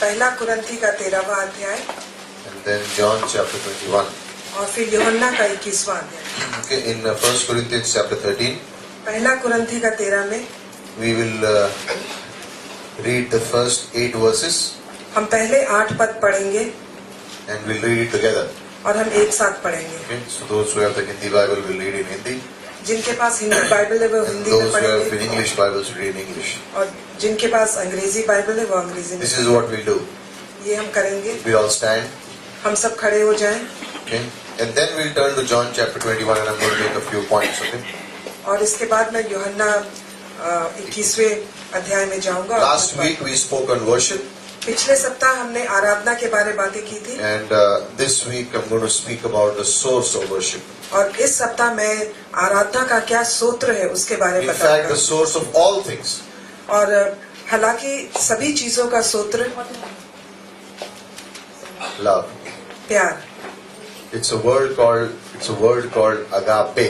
पहला कुरिन्थी का 13वां अध्याय, and then John chapter 21. और फिर यूहन्ना का 21वां अध्याय। Okay, in 1 Corinthians chapter 13, पहला कुरिन्थी का 13 में we will read the first 8 verses हम पहले 8 पद पढ़ेंगे and we'll read it together. और हम एक साथ पढ़ेंगे। Okay, so those who have the Hindi Bible will read in Hindi, जिनके पास हिंदी बाइबल है वो and हिंदी में those who have पढ़ेंगे, English Bibles will read in English. और जिनके पास अंग्रेजी बाइबल है वो अंग्रेजी में। This is what we'll do. ये हम करेंगे। We all stand, हम सब खड़े हो जाएं okay, and then we'll turn to John chapter 21, and I'm going to make a few points. Okay. और इसके बाद मैं यूहन्ना 21वें अध्याय में जाऊंगा। Last week we spoke on worship, पिछले सप्ताह हमने आराधना के बारे में बातें की थी, and this week I'm going to speak about the source of worship. और इस सप्ताह मैं आराधना का क्या सूत्र है उसके बारे में In fact, the बताऊंगा। source of all things. और हालांकि सभी चीजों का सूत्र Love. प्यार, It's a word called agape,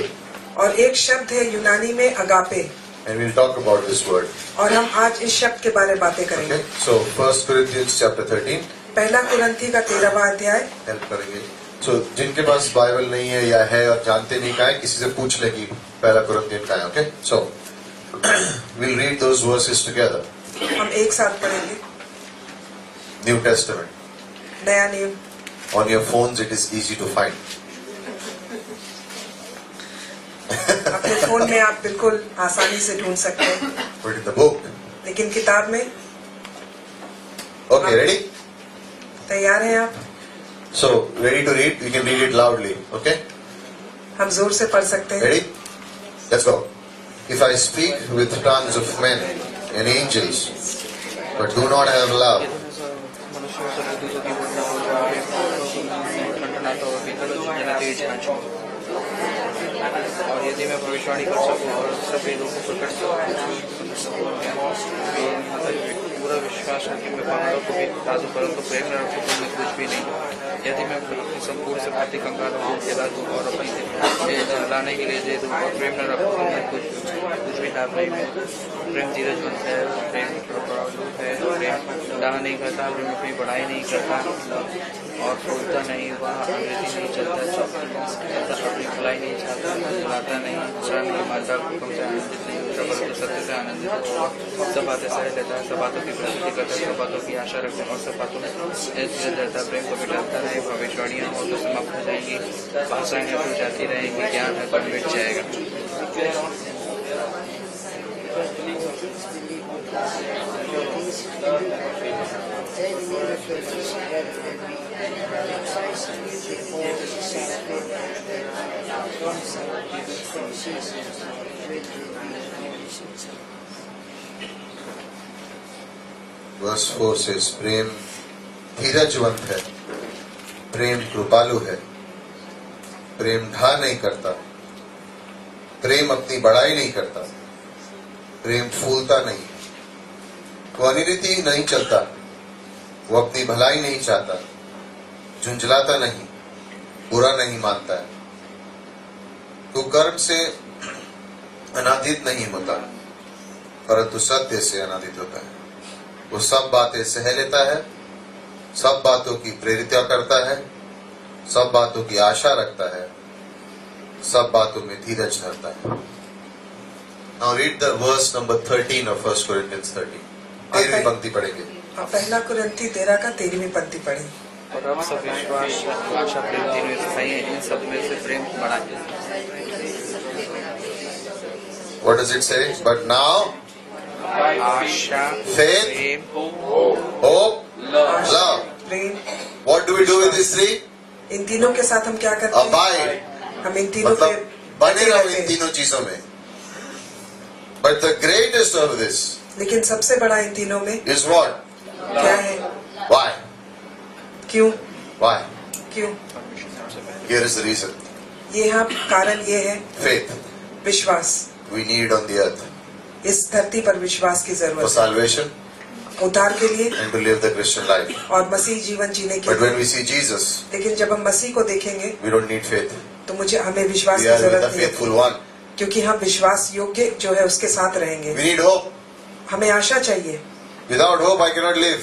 और एक शब्द है यूनानी में agape, and we'll talk about this word. और हम आज इस शब्द के बारे में बातें करेंगे। Okay. So 1 Corinthians chapter 13. पहला कुरिन्थी का 13वां अध्याय। हेल्प करेंगे। So जिनके पास बाइबल नहीं है या है और जानते नहीं कहाँ है, किसी से पूछ लेगी पहला कुरिन्थियन कहाँ है। Okay. So we'll read those verses together. हम एक साथ पढ़ेंगे। New Testament. नया नियम। On your phones it is easy to find. अपने फोन में आप बिल्कुल आसानी से ढूंढ सकते हैं, But in the book. लेकिन किताब में Okay, ready? तैयार हैं आप? So ready to read? You can read it loudly. Okay. हम जोर से पढ़ सकते हैं। Ready? Let's go. If I speak with tongues of men and angels, but do not have love, और यदि मैं भविष्यवाणी कर सकूं और सभी लोगों को प्रकट सकूं, पूरा विश्वास है कि मैं पहाड़ों को भी हिला दूं, परंतु प्रेम न रखूं तो मैं कुछ भी नहीं। यदि मैं अपनी संपूर्ण से भांति कंगाल को हिला दूं और अपनी हिलाने के लिए दे दूं और प्रेम न रखूं तो मैं कुछ भी लाभ नहीं है। प्रेम धीरजवंत है, प्रेम प्रभावलू है, प्रेम डाह नहीं करता, प्रेम अपनी बड़ाई नहीं करता और फूलता नहीं, वह अंग्रेजी नहीं चलता, अपनी भलाई नहीं चाहता, बुलाता नहीं, बुरा नहीं मानता, हुक्म से आनंदित नहीं होता, बल्कि सत्य से आनंदित होता, सब बातें सह लेता है, सब बातों की प्रसिद्धि करता है, सब बातों की आशा रखता है और सब बातों में रहता है। प्रेम को मिटाता है। भविष्यवाणियाँ हो तो समाप्त हो जाएंगी, भाषाएं हैं तो जाती रहेंगी, ज्ञान है तो मिट जाएगा। Verse 4 says, प्रेम धीरजवंत है, प्रेम कृपालु है, प्रेम ढा नहीं करता, प्रेम अपनी बड़ाई नहीं करता, प्रेम फूलता नहीं, वो अनिरीति नहीं चलता, वो अपनी भलाई नहीं चाहता, झुंझलाता नहीं, बुरा नहीं मानता है, तो कर्म से अनादित नहीं होता, परंतु सत्य से अनादित होता है। वो सब बातें सह लेता है, सब बातों की प्रेरित करता है, सब बातों की आशा रखता है, सब बातों में धीरज धरता है। Now read the verse number 13 of 1 Corinthians 13. 13वीं पंक्ति पढ़ेंगे। पहला कुरिन्थी 13 का 13वीं पंक्ति पढ़ें। और अब सब विश्वास, आशा, प्रेम तीनों स्थायी हैं, इन सब में से प्रेम बढ़ाए। What does it say? But now Asha, faith, Prem, hope, love. Prem. What do we do with these three? इन तीनों के साथ हम क्या करते हैं? Abide. हम इन तीनों पे मतलब बने रहो रहते इन हैं। तीनों चीजों में। But the greatest of this लेकिन सबसे बड़ा इन तीनों में is what? क्या है? Why? क्यों? Why? क्यों? Here is the reason. ये यहाँ कारण ये है Faith. विश्वास। We need on the earth इस धरती पर विश्वास की for जरूरत है, salvation उद्धार के लिए and to live the Christian life. और मसीह जीवन जीने के But when लिए। we see Jesus, लेकिन जब हम मसीह को देखेंगे we don't need faith. तो हमें विश्वास We की are with the जरूरत नहीं faithful है, one. क्योंकि हम विश्वास योग्य जो है उसके साथ रहेंगे। We need hope. हमें आशा चाहिए। Without hope, I cannot live.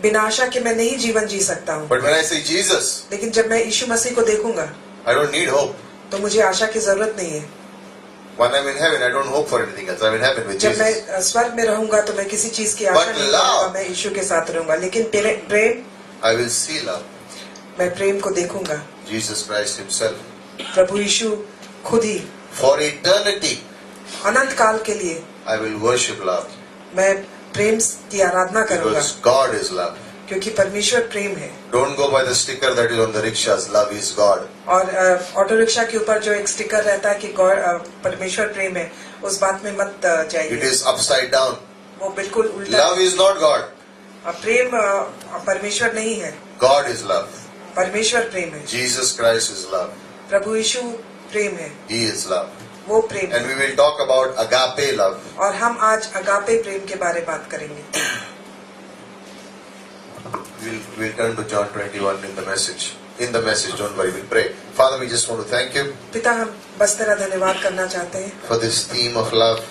बिना आशा के मैं नहीं जीवन जी सकता हूँ। But when I see Jesus, लेकिन जब मैं यीशु मसीह को देखूंगा I don't need hope. तो मुझे आशा की जरूरत नहीं है। When I'm in heaven, I don't hope for anything else. I'm in heaven with जब Jesus. मैं स्वर्ग में रहूंगा तो मैं किसी चीज की आशा But नहीं love- करूंगा, मैं यीशु के साथ रहूंगा। लेकिन प्रेम, I will see love. मैं प्रेम को देखूंगा। Jesus Christ Himself. प्रभु यीशु खुद ही For eternity, अनंत काल के लिए I will worship love. मैं प्रेम की आराधना करूंगा, Because God is love. क्योंकि परमेश्वर प्रेम है। Don't go by the sticker that is on the rickshaws. Love is God. और ऑटो रिक्शा के ऊपर जो एक स्टिकर रहता है कि परमेश्वर प्रेम है, उस बात में मत It जाइए, is upside down. वो बिल्कुल उल्टा Love is not God. प्रेम परमेश्वर नहीं है, God is love. परमेश्वर प्रेम है। Jesus Christ is love. प्रभु यीशु प्रेम है, He is love. वो प्रेम And है। we will talk about agape love. और हम आज अगापे प्रेम के बारे में बात करेंगे। We'll turn to John 21 in the message. In the message, don't worry, we'll pray. Father, we just want to thank you पिता, हम बस तेरा धन्यवाद करना चाहते हैं for this theme of love.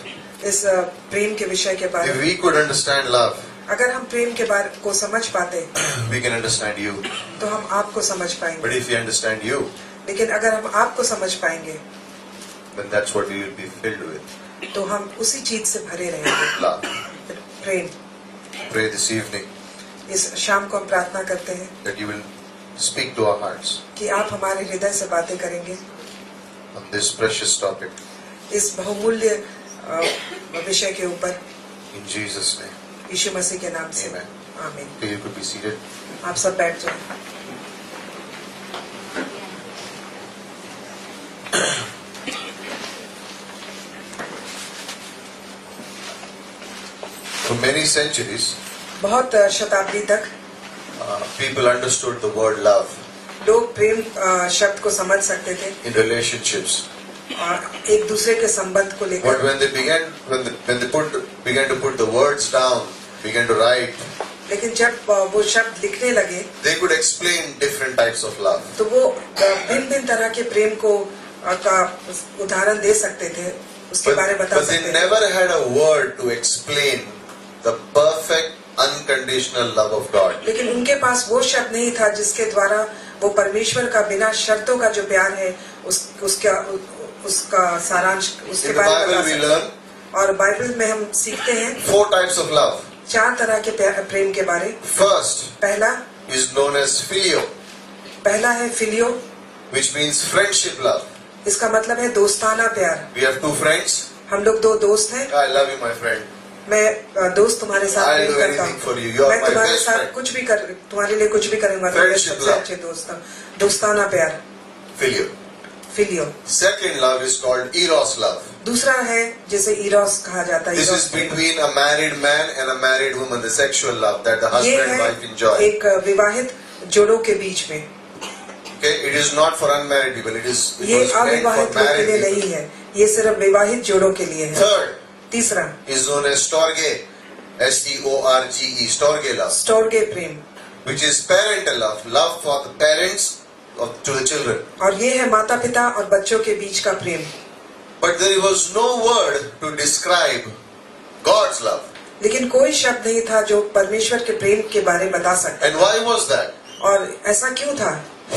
इस प्रेम के विषय के बारे If में। we could understand love, अगर हम प्रेम के बारे को समझ पाते we can understand you. तो हम आपको समझ But पाएंगे, if we understand you, लेकिन अगर हम आपको समझ पाएंगे then that's what we will be filled with. तो हम उसी चीज से भरे रहेंगे, Love. Prem. Pray this evening इस शाम को हम प्रार्थना करते हैं that you will speak to our hearts कि आप हमारे हृदय से बातें करेंगे on this precious topic. इस बहुमूल्य विषय के ऊपर, In Jesus' name. यीशु मसीह के नाम से। Amen. आमीन। Okay, you could be seated. आप सब बैठ जाएं। For many centuries, बहुत शताब्दी तक people understood the word love लोग प्रेम शब्द को समझ सकते थे in relationships. एक दूसरे के संबंध को But लेकर, when they began to put the words down, began to write, लेकिन जब वो शब्द लिखने लगे they could explain different types of love. तो वो भिन्न भिन्न तरह के प्रेम को का उदाहरण दे सकते थे, उसके बारे में बता But they सकते थे। never had a word to explain the perfect unconditional love of God. लेकिन उनके पास वो शब्द नहीं था जिसके द्वारा वो परमेश्वर का बिना शर्तों का जो प्यार है उसका सारांश उसके In the बारे में बता Bible we सकते learn हैं। और बाइबल में हम सीखते हैं 4 types of love. 4 तरह के प्रेम के बारे। First पहला is known as filio, है फिलियो, which means friendship love. इसका मतलब है दोस्ताना प्यार। We have 2 friends. हम लोग 2 दोस्त हैं, I love you, my friend. मैं दोस्त तुम्हारे साथ I'll प्रेम do करता anything for you. You हूँ, are मैं my तुम्हारे best साथ friend. कुछ भी तुम्हारे लिए कुछ भी करूंगा, तुम्हारे Friendship सबसे love. अच्छे दोस्त हम। दोस्ताना प्यार, Filio. फिलियो। Second love is called eros love. दूसरा है जिसे इरोस कहा जाता है। This is between a married man and a married woman, the sexual love that the ये husband and है wife enjoy. एक विवाहित जोड़ों के बीच में। Okay, it is not for unmarried people. It ये was meant अविवाहित for लोग के लिए married नहीं people. है, ये सिर्फ विवाहित जोड़ों के लिए है। Third तीसरा is known as storge, S-T-O-R-G-E, storge love, स्टोरगे Prem, which is parental love, love for the parents to the children. और ये है माता पिता और बच्चों के बीच का प्रेम। But there was no word to describe God's love. लेकिन कोई शब्द नहीं था जो परमेश्वर के प्रेम के बारे में बता सकता। And why was that? और ऐसा क्यों था?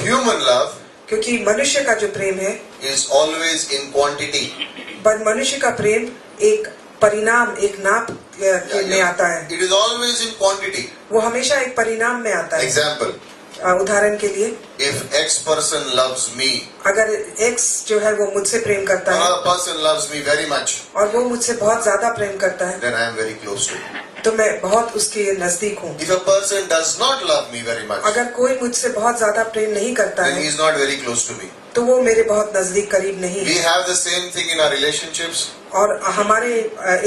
Human love क्योंकि मनुष्य का जो प्रेम है, is always in quantity. पर मनुष्य का प्रेम एक परिणाम, एक नाप में आता है। It is always in quantity. वो हमेशा एक परिणाम में आता है। Example, उदाहरण के लिए, if X person loves me, अगर X जो है वो मुझसे प्रेम करता है another person loves me very much, और वो मुझसे बहुत ज्यादा प्रेम करता है, then I am very close to him. तो मैं बहुत उसके नजदीक हूँ। If a person does not love me very much, अगर कोई मुझसे बहुत ज्यादा प्रेम नहीं करता then he है is not very close to me. तो वो मेरे बहुत नजदीक करीब नहीं We है। have the same thing in our relationships. और हमारे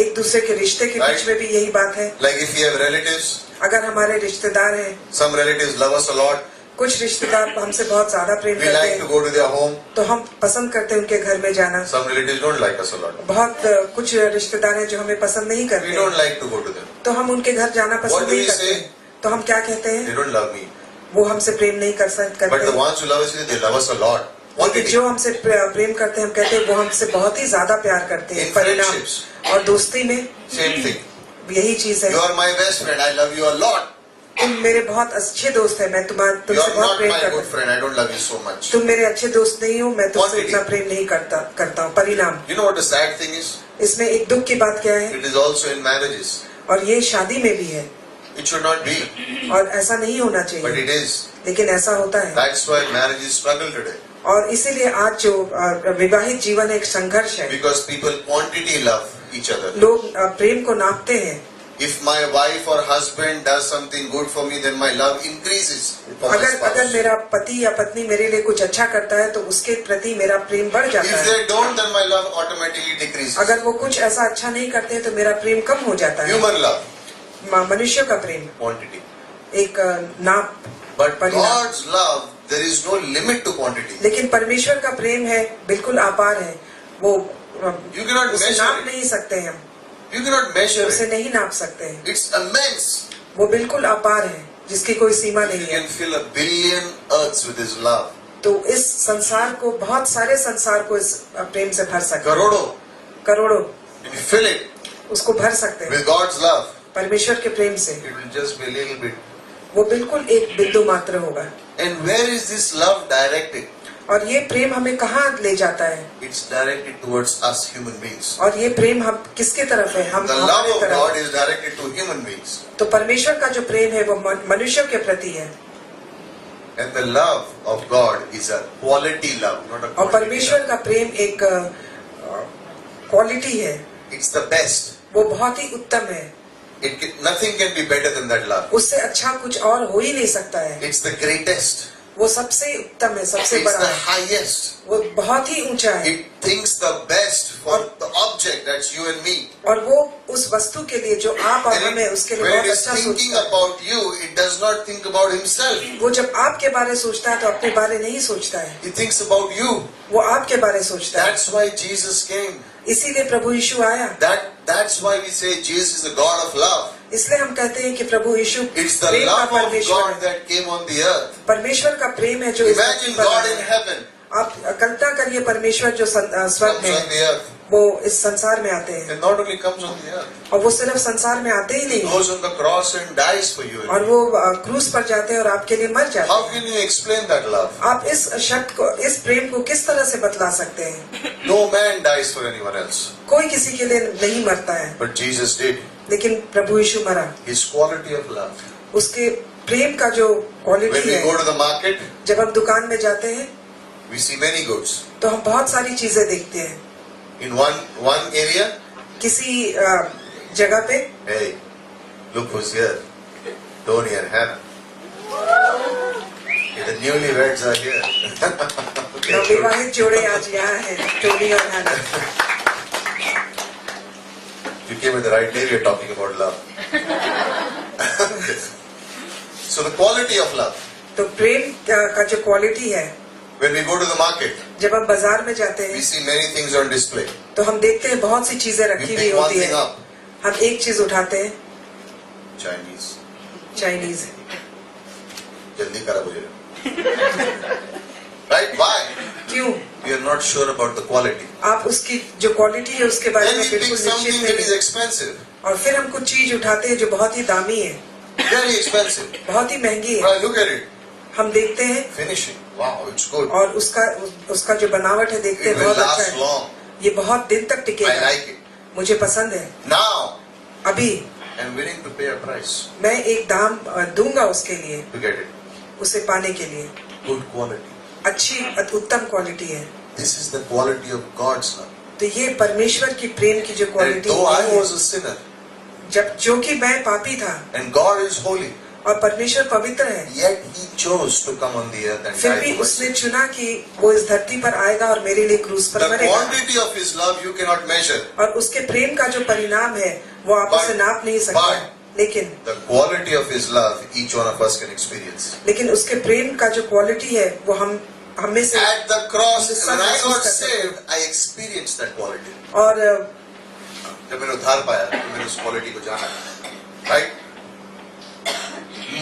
एक दूसरे के रिश्ते के बीच में भी यही बात है। Like if we have relatives, अगर हमारे रिश्तेदार हैं, some relatives love us a lot. कुछ रिश्तेदार हमसे बहुत ज्यादा प्रेम We करते like to हैं go to their home. तो हम पसंद करते हैं उनके घर में जाना। Some relatives don't like us a lot. बहुत कुछ रिश्तेदार हैं जो हमें पसंद नहीं We करते, don't like to go to them. तो हम उनके घर जाना What पसंद do नहीं we करते। say? तो हम क्या कहते They हैं? don't love me. वो हमसे प्रेम नहीं कर But the करते। ones who love us, they love us a lot. लेकिन Quantity. जो हमसे प्रेम करते हैं, हम कहते हैं वो हमसे बहुत ही ज्यादा प्यार करते हैं। In परिणाम friendships. और दोस्ती में Same thing. यही चीज है। You are my best friend. I love you a lot. तुम मेरे बहुत अच्छे दोस्त हैं, मैं You तुमसे are बहुत not प्रेम my करता good हूँ। friend. I don't love you so much. तुम मेरे अच्छे दोस्त नहीं हो, मैं तुमसे Quantity. उतना प्रेम नहीं करता हूँ। परिणाम, You know what the sad thing is? इसमें एक दुख की बात क्या है, It is also in marriages. और ये शादी में भी है, It should not be, और ऐसा नहीं होना but चाहिए, it is. लेकिन ऐसा होता है। That's why marriages struggle today. और इसीलिए आज जो विवाहित जीवन एक संघर्ष है। Because people quantity love each other. लोग प्रेम को नापते हैं। If my wife or husband does something good for me, then my love increases for my अगर spouse. मेरा पति या पत्नी मेरे लिए कुछ अच्छा करता है तो उसके प्रति मेरा प्रेम बढ़ जाता If है। they don't, then my love automatically decreases. अगर वो कुछ ऐसा अच्छा नहीं करते तो मेरा प्रेम कम हो जाता है। Human love, मनुष्य का प्रेम quantity. एक नाप, But परिणाम। God's love, there is no limit to quantity. लेकिन परमेश्वर का प्रेम है, बिल्कुल अपार है। वो You cannot उसे measure नाप it. नहीं सकते हम, You cannot measure उसे it. नहीं नाप सकते हैं। It's immense. वो बिल्कुल अपार है, जिसकी कोई सीमा You नहीं है। can fill a billion earths with His love. तो इस संसार को, बहुत सारे संसार को इस प्रेम से भर सकते हैं। करोड़ों If you fill it उसको भर सकते हैं with God's love, परमेश्वर के प्रेम से। it will just be a little bit. वो बिल्कुल एक बिंदु मात्र होगा। And where is this love directed? और ये प्रेम हमें कहाँ ले जाता है? It's directed towards us human beings. और ये प्रेम हम किसके तरफ है? हम The love हमारे of God तरफ। is directed to human beings. तो परमेश्वर का जो प्रेम है वो मनुष्य के प्रति है। And the love of God is a quality love, not a और quantity परमेश्वर love. का प्रेम एक क्वालिटी है, It's the best. वो बहुत ही उत्तम है। Nothing can be better than that love. उससे अच्छा कुछ और हो ही नहीं सकता है। It's the greatest. वो सबसे उत्तम है, सबसे It's बड़ा the है, highest. वो बहुत ही ऊंचा है। It thinks the best for the object, that's you and me. और वो उस वस्तु के लिए जो आप और And हमें, उसके लिए when it बहुत is अच्छा thinking सोचता है। about you, it does not think about himself. वो जब आपके बारे सोचता है तो अपने बारे नहीं सोचता है, He thinks about you. वो आपके बारे सोचता है। That's why Jesus came. इसीलिए प्रभु यीशु आया। That's why we say Jesus is the God of love. इसलिए हम कहते हैं कि प्रभु यीशु It's the प्रेम का love of परमेश्वर God है। that came on the earth. परमेश्वर का प्रेम है जो इस धरती Imagine पर God आया in है। heaven आप कल्पना करिए परमेश्वर जो स्वर्ग comes में on है, the earth. वो इस संसार में आते हैं। And not only comes on the earth, और वो सिर्फ संसार में आते ही He नहीं, goes on the cross and dies for you. और वो क्रूस पर जाते हैं और आपके लिए मर जाते How हैं। can you explain that love? आप इस शब्द को, इस प्रेम को किस तरह से बतला सकते हैं? No man dies for anyone else. कोई किसी के लिए नहीं मरता है, But Jesus did. लेकिन प्रभु यीशु मरा। His quality of love. उसके प्रेम का जो When क्वालिटी we go है, to the market, जब हम दुकान में जाते हैं we see many goods. तो हम बहुत सारी चीजें देखते हैं। In one area, किसी जगह पे hey, look who's here. Tony and Hannah. Okay, the newlyweds are here. Okay, good. नवविवाहित जोड़े आज यहाँ हैं, टोनी और हैना। You came at the right day, we are talking about love. So the quality of love. तो प्रेम का जो क्वालिटी है, When we go to the market, जब हम बाजार में जाते we हैं see many things on display. तो हम देखते हैं बहुत सी चीजें We रखी हुई pick one होती thing है। up. हम एक चीज उठाते हैं, Chinese. Chinese. Jaldi kara mujhe. Right? Why? क्यों? We are not sure about the quality. आप उसकी जो क्वालिटी है उसके बारे Then में we pick बिल्कुल something निश्चित that is नहीं। expensive. और फिर हम कुछ चीज उठाते हैं जो बहुत ही दामी है, Very expensive. बहुत ही महंगी है। Right, look at it. हम देखते हैं Finishing. Wow, it's good. और उसका जो बनावट है देखते It हैं, will बहुत अच्छा last है, long. ये बहुत दिन तक I टिकेगा, like it. मुझे पसंद है। Now, अभी I'm willing to pay a price मैं एक दाम दूंगा उसके लिए, to get it. उसे पाने के लिए। Good quality. अच्छी उत्तम क्वालिटी है। This is the quality of God's love. तो ये परमेश्वर की प्रेम की जो And क्वालिटी though I है, was a sinner जब जो कि मैं पापी था and God is holy, और परमेश्वर पवित्र है, yet He chose to come on the earth and फिर die भी for us. उसने चुना कि वो इस धरती पर आएगा और मेरे लिए क्रूस पर The मरेगा। quantity of His love you cannot measure. और उसके प्रेम का जो परिणाम है वो आप But- उसे नाप नहीं सकते, but- लेकिन The quality of His love each one of us can experience. लेकिन उसके प्रेम का जो क्वालिटी है वो हम में से, At the cross, हम when I महसूस got कर सकते हैं। saved, I experienced that quality. और जब मैंने उद्धार पाया तो मैंने उस क्वालिटी को जाना, right?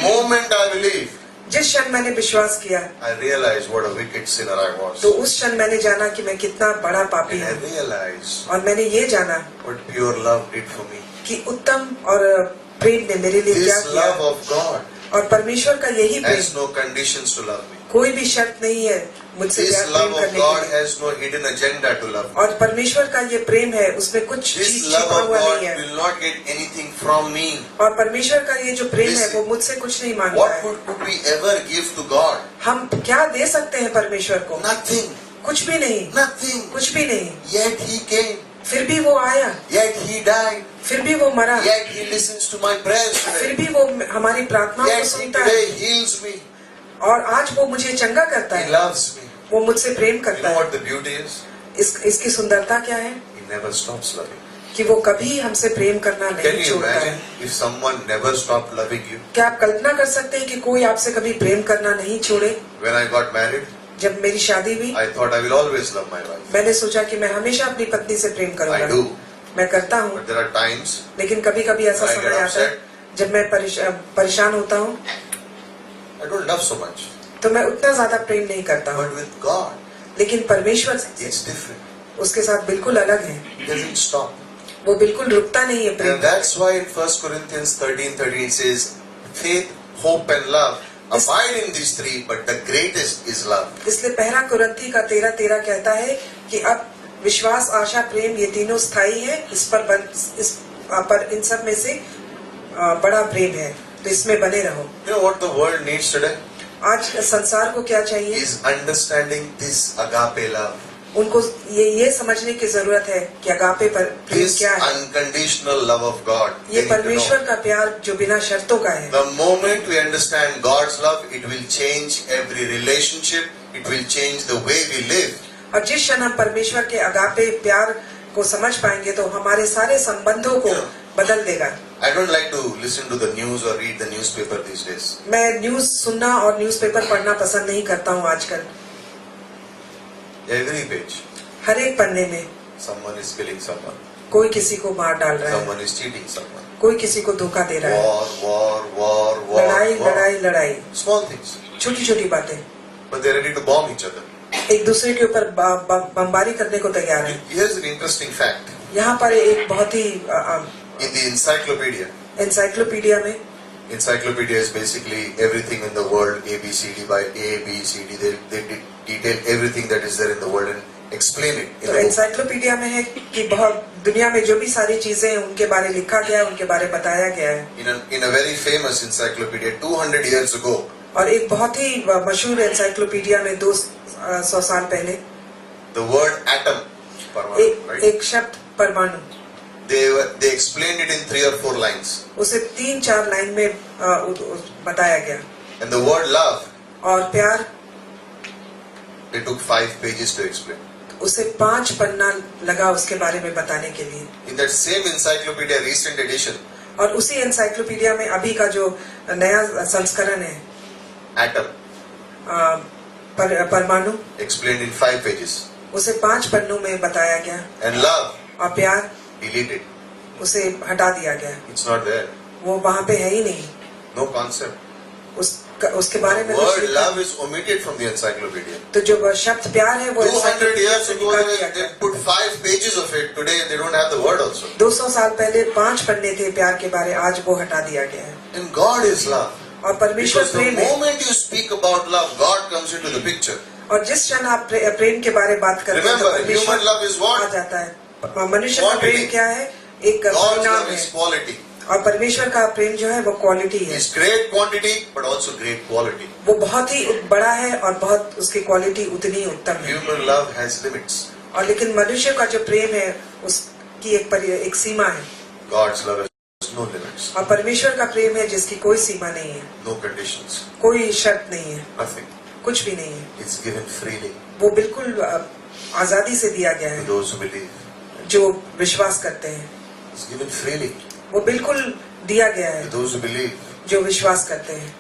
Moment I believe, जिस क्षण मैंने विश्वास किया I realized what a wicked sinner I was. तो उस क्षण मैंने जाना कि मैं कितना बड़ा पापी And I हूँ, realized और मैंने ये जाना what pure love did for me. कि उत्तम और प्रेम ने मेरे लिए क्या This किया। love of God और परमेश्वर का यही प्रेम, has no conditions to love me. कोई भी शर्त नहीं है मुझसे This प्यार love प्रेम of करने God के लिए। has no hidden agenda to love me. और परमेश्वर का ये प्रेम है, उसमें कुछ This चीज love छिपा of हुआ God नहीं है। will not get anything from me. और परमेश्वर का ये जो प्रेम है Listen. वो मुझसे कुछ नहीं मांगता What है। could we ever give to God? हम क्या दे सकते हैं परमेश्वर को? Nothing. कुछ भी नहीं, Nothing. कुछ भी नहीं। Yet He came. फिर भी वो आया, Yet He died. फिर भी वो मरा, Yet He listens to my prayers फिर today. भी वो हमारी प्रार्थनाओं को Yet He सुनता है, today heals me. और आज वो मुझे चंगा करता He है, loves me. वो मुझसे प्रेम You करता know है। what the beauty is? इसकी सुंदरता क्या है? He never stops loving. कि वो कभी हमसे प्रेम करना Can नहीं you छोड़ता है। imagine if someone never stopped loving you? क्या आप कल्पना कर सकते हैं कि कोई आपसे कभी प्रेम करना नहीं छोड़े? When I got married, जब मेरी शादी हुई, I thought I will always love my wife. मैंने सोचा कि मैं हमेशा अपनी पत्नी से प्रेम I करूंगा। do. मैं करता हूँ, But there are times लेकिन कभी कभी ऐसा I get समय आता है upset. जब मैं परेशान होता हूँ, I don't love so much. तो मैं उतना ज्यादा प्रेम नहीं करता हूँ। But with God, लेकिन परमेश्वर it's different. उसके साथ बिल्कुल अलग है, He doesn't stop. वो बिल्कुल रुकता नहीं है प्रेम। And that's why in 1 Corinthians 13:13 it says, faith, hope and love abide in these three, but the greatest is love. इसलिए पहला कुरिन्थी का 13:13 कहता है कि अब विश्वास, आशा, प्रेम ये तीनों स्थायी है, इस पर इन सब में से बड़ा प्रेम है, तो इसमें बने रहो। You know what the world needs today? आज संसार को क्या चाहिए? Is understanding this agape love. उनको ये समझने की जरूरत है कि अगापे पर प्रेम This क्या है। unconditional love of God. ये They need to परमेश्वर know. का प्यार जो बिना शर्तों का है। The moment we understand God's love, it will change every relationship. It will change the way we live. और जिस क्षण हम परमेश्वर के अगापे प्यार को समझ पाएंगे तो हमारे सारे संबंधों को बदल देगा। I don't like to listen to the news or read the newspaper these days. मैं न्यूज सुनना और न्यूज़पेपर पढ़ना पसंद नहीं करता हूँ आजकल। Every page, हर एक पन्ने में someone is killing someone. कोई किसी को मार डाल रहा है, Someone is cheating someone. कोई किसी को धोखा दे रहा है। War. लड़ाई लड़ाई लड़ाई, Small things. छोटी छोटी बातें, But they're ready to bomb each other. एक दूसरे के ऊपर बमबारी करने को तैयार है। Here's an interesting fact. यहाँ पर एक बहुत ही In the encyclopedia, encyclopedia में, encyclopedia is basically everything in the world, A, B, C, D, by A, B, C, D. They detail everything that is there in the world and explain it. In तो a book. encyclopedia में है कि बहुत दुनिया में जो भी सारी चीजें हैं उनके बारे लिखा गया है, उनके बारे बताया गया है। In a very famous encyclopedia 200 years ago, और एक बहुत ही मशहूर encyclopedia में 200 साल पहले the word atom, परमाणु, right? एक शब्द परमाणु, They explained it in 3 or 4 lines. उसे 3-4 लाइन में बताया गया। And the word love, और प्यार, they took 5 pages to explain. उसे 5 पन्ना लगा उसके बारे में बताने के लिए। In that same encyclopedia, recent edition, और उसी encyclopedia में अभी का जो नया संस्करण है, atom, परमाणु, explained in 5 pages. उसे 5 पन्नों में बताया गया। And love, और प्यार, deleted. उसे हटा दिया गया, It's not there. वो वहाँ पे है ही नहीं। No concept. उसके बारे The में word कुछ love is omitted from the encyclopedia. तो जो शब्द प्यार है वो 200 years से ago, निकाल दिया they गया। put 5 pages of it. Today, they don't have the word also. 200 साल पहले 5 पन्ने थे प्यार के बारे, आज वो हटा दिया गया है। And God is love. और परमेश्वर Because the प्रेम है, moment you speak about love, God comes into the picture. और जिस क्षण आप प्रेम के बारे में बात करते हैं तो Remember, परमेश्वर human love is what? आ जाता है। मनुष्य का Quantity. प्रेम क्या है? एक God's परिणाम love है। is quality. और परमेश्वर का प्रेम जो है वो क्वालिटी है। It's great quantity, but also great quality. वो बहुत ही बड़ा है और बहुत उसकी क्वालिटी उतनी ही उत्तम है। Human love has limits. और लेकिन मनुष्य का जो प्रेम है उसकी एक सीमा है। God's love has no limits. और परमेश्वर का प्रेम है जिसकी कोई सीमा नहीं है, No conditions. कोई शर्त नहीं है, Nothing. कुछ भी नहीं है। It's given freely वो बिल्कुल आजादी से दिया गया to है those who believe. जो विश्वास करते हैं। It's given freely वो बिल्कुल दिया गया to है those who believe. जो विश्वास करते हैं।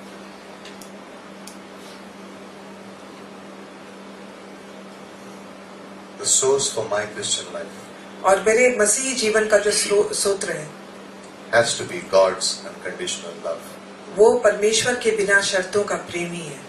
The source for my Christian life और मेरे मसीही जीवन का जो सूत्र है has to be God's unconditional love. वो परमेश्वर के बिना शर्तों का प्रेम ही है।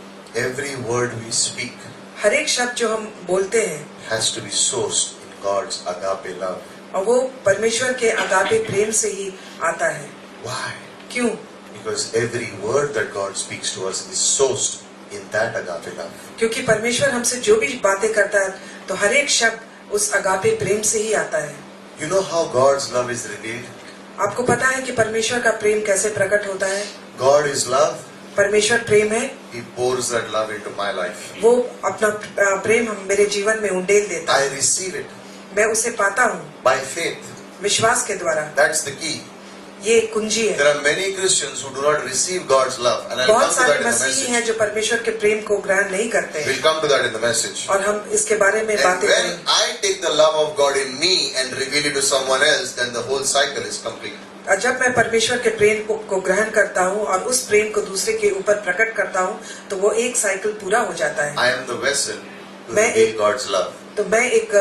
Every word we speak हर एक शब्द जो हम बोलते हैं has to be sourced in God's agape love. और वो परमेश्वर के अगापे प्रेम से ही आता है। Why? क्यों? Because every word that God speaks to us is sourced in that agape love. क्योंकि परमेश्वर हमसे जो भी बातें करता है तो हर एक शब्द उस अगापे प्रेम से ही आता है। You know how God's love is revealed? आपको पता है कि परमेश्वर का प्रेम कैसे प्रकट होता है? God is love. परमेश्वर प्रेम है, He pours that love into my life. वो अपना प्रेम हम मेरे जीवन में उंडेल देता I है, receive it मैं उसे पाता हूँ by faith. विश्वास के द्वारा। That's the key. ये एक कुंजी है। There are many Christians who do not receive God's love, and I'll come बहुत to सारे that in the मसीही हैं message. जो परमेश्वर के प्रेम को ग्रहण नहीं करते हैं, We'll come to that in the message. और हम इसके बारे में And बातें when करेंगे। I take the love of God in me and reveal it to someone else, then the whole cycle is complete. और जब मैं परमेश्वर के प्रेम को ग्रहण करता हूँ और उस प्रेम को दूसरे के ऊपर प्रकट करता हूँ तो वो एक साइकिल पूरा हो जाता है। I am the vessel to मैं reveal एक- God's love. तो मैं एक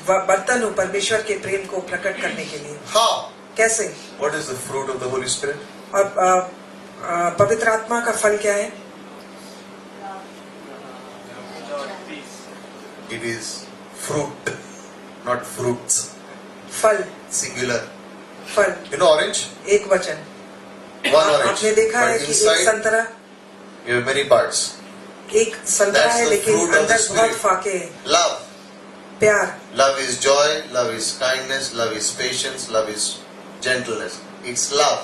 बर्तन हूँ परमेश्वर के प्रेम को प्रकट करने के लिए। How? कैसे? What is the fruit of the Holy Spirit? और पवित्र आत्मा का फल क्या है? It is fruit, not fruits. फल, Singular. फल, You know orange? एक वचन। One orange. आपने देखा है But कि एक inside संतरा, you have many parts. एक संतरा That's है the लेकिन fruit of the अंदर बहुत Spirit. फाके हैं। Love. प्यार, Love is joy, love is kindness, love is patience, love is gentleness. It's love.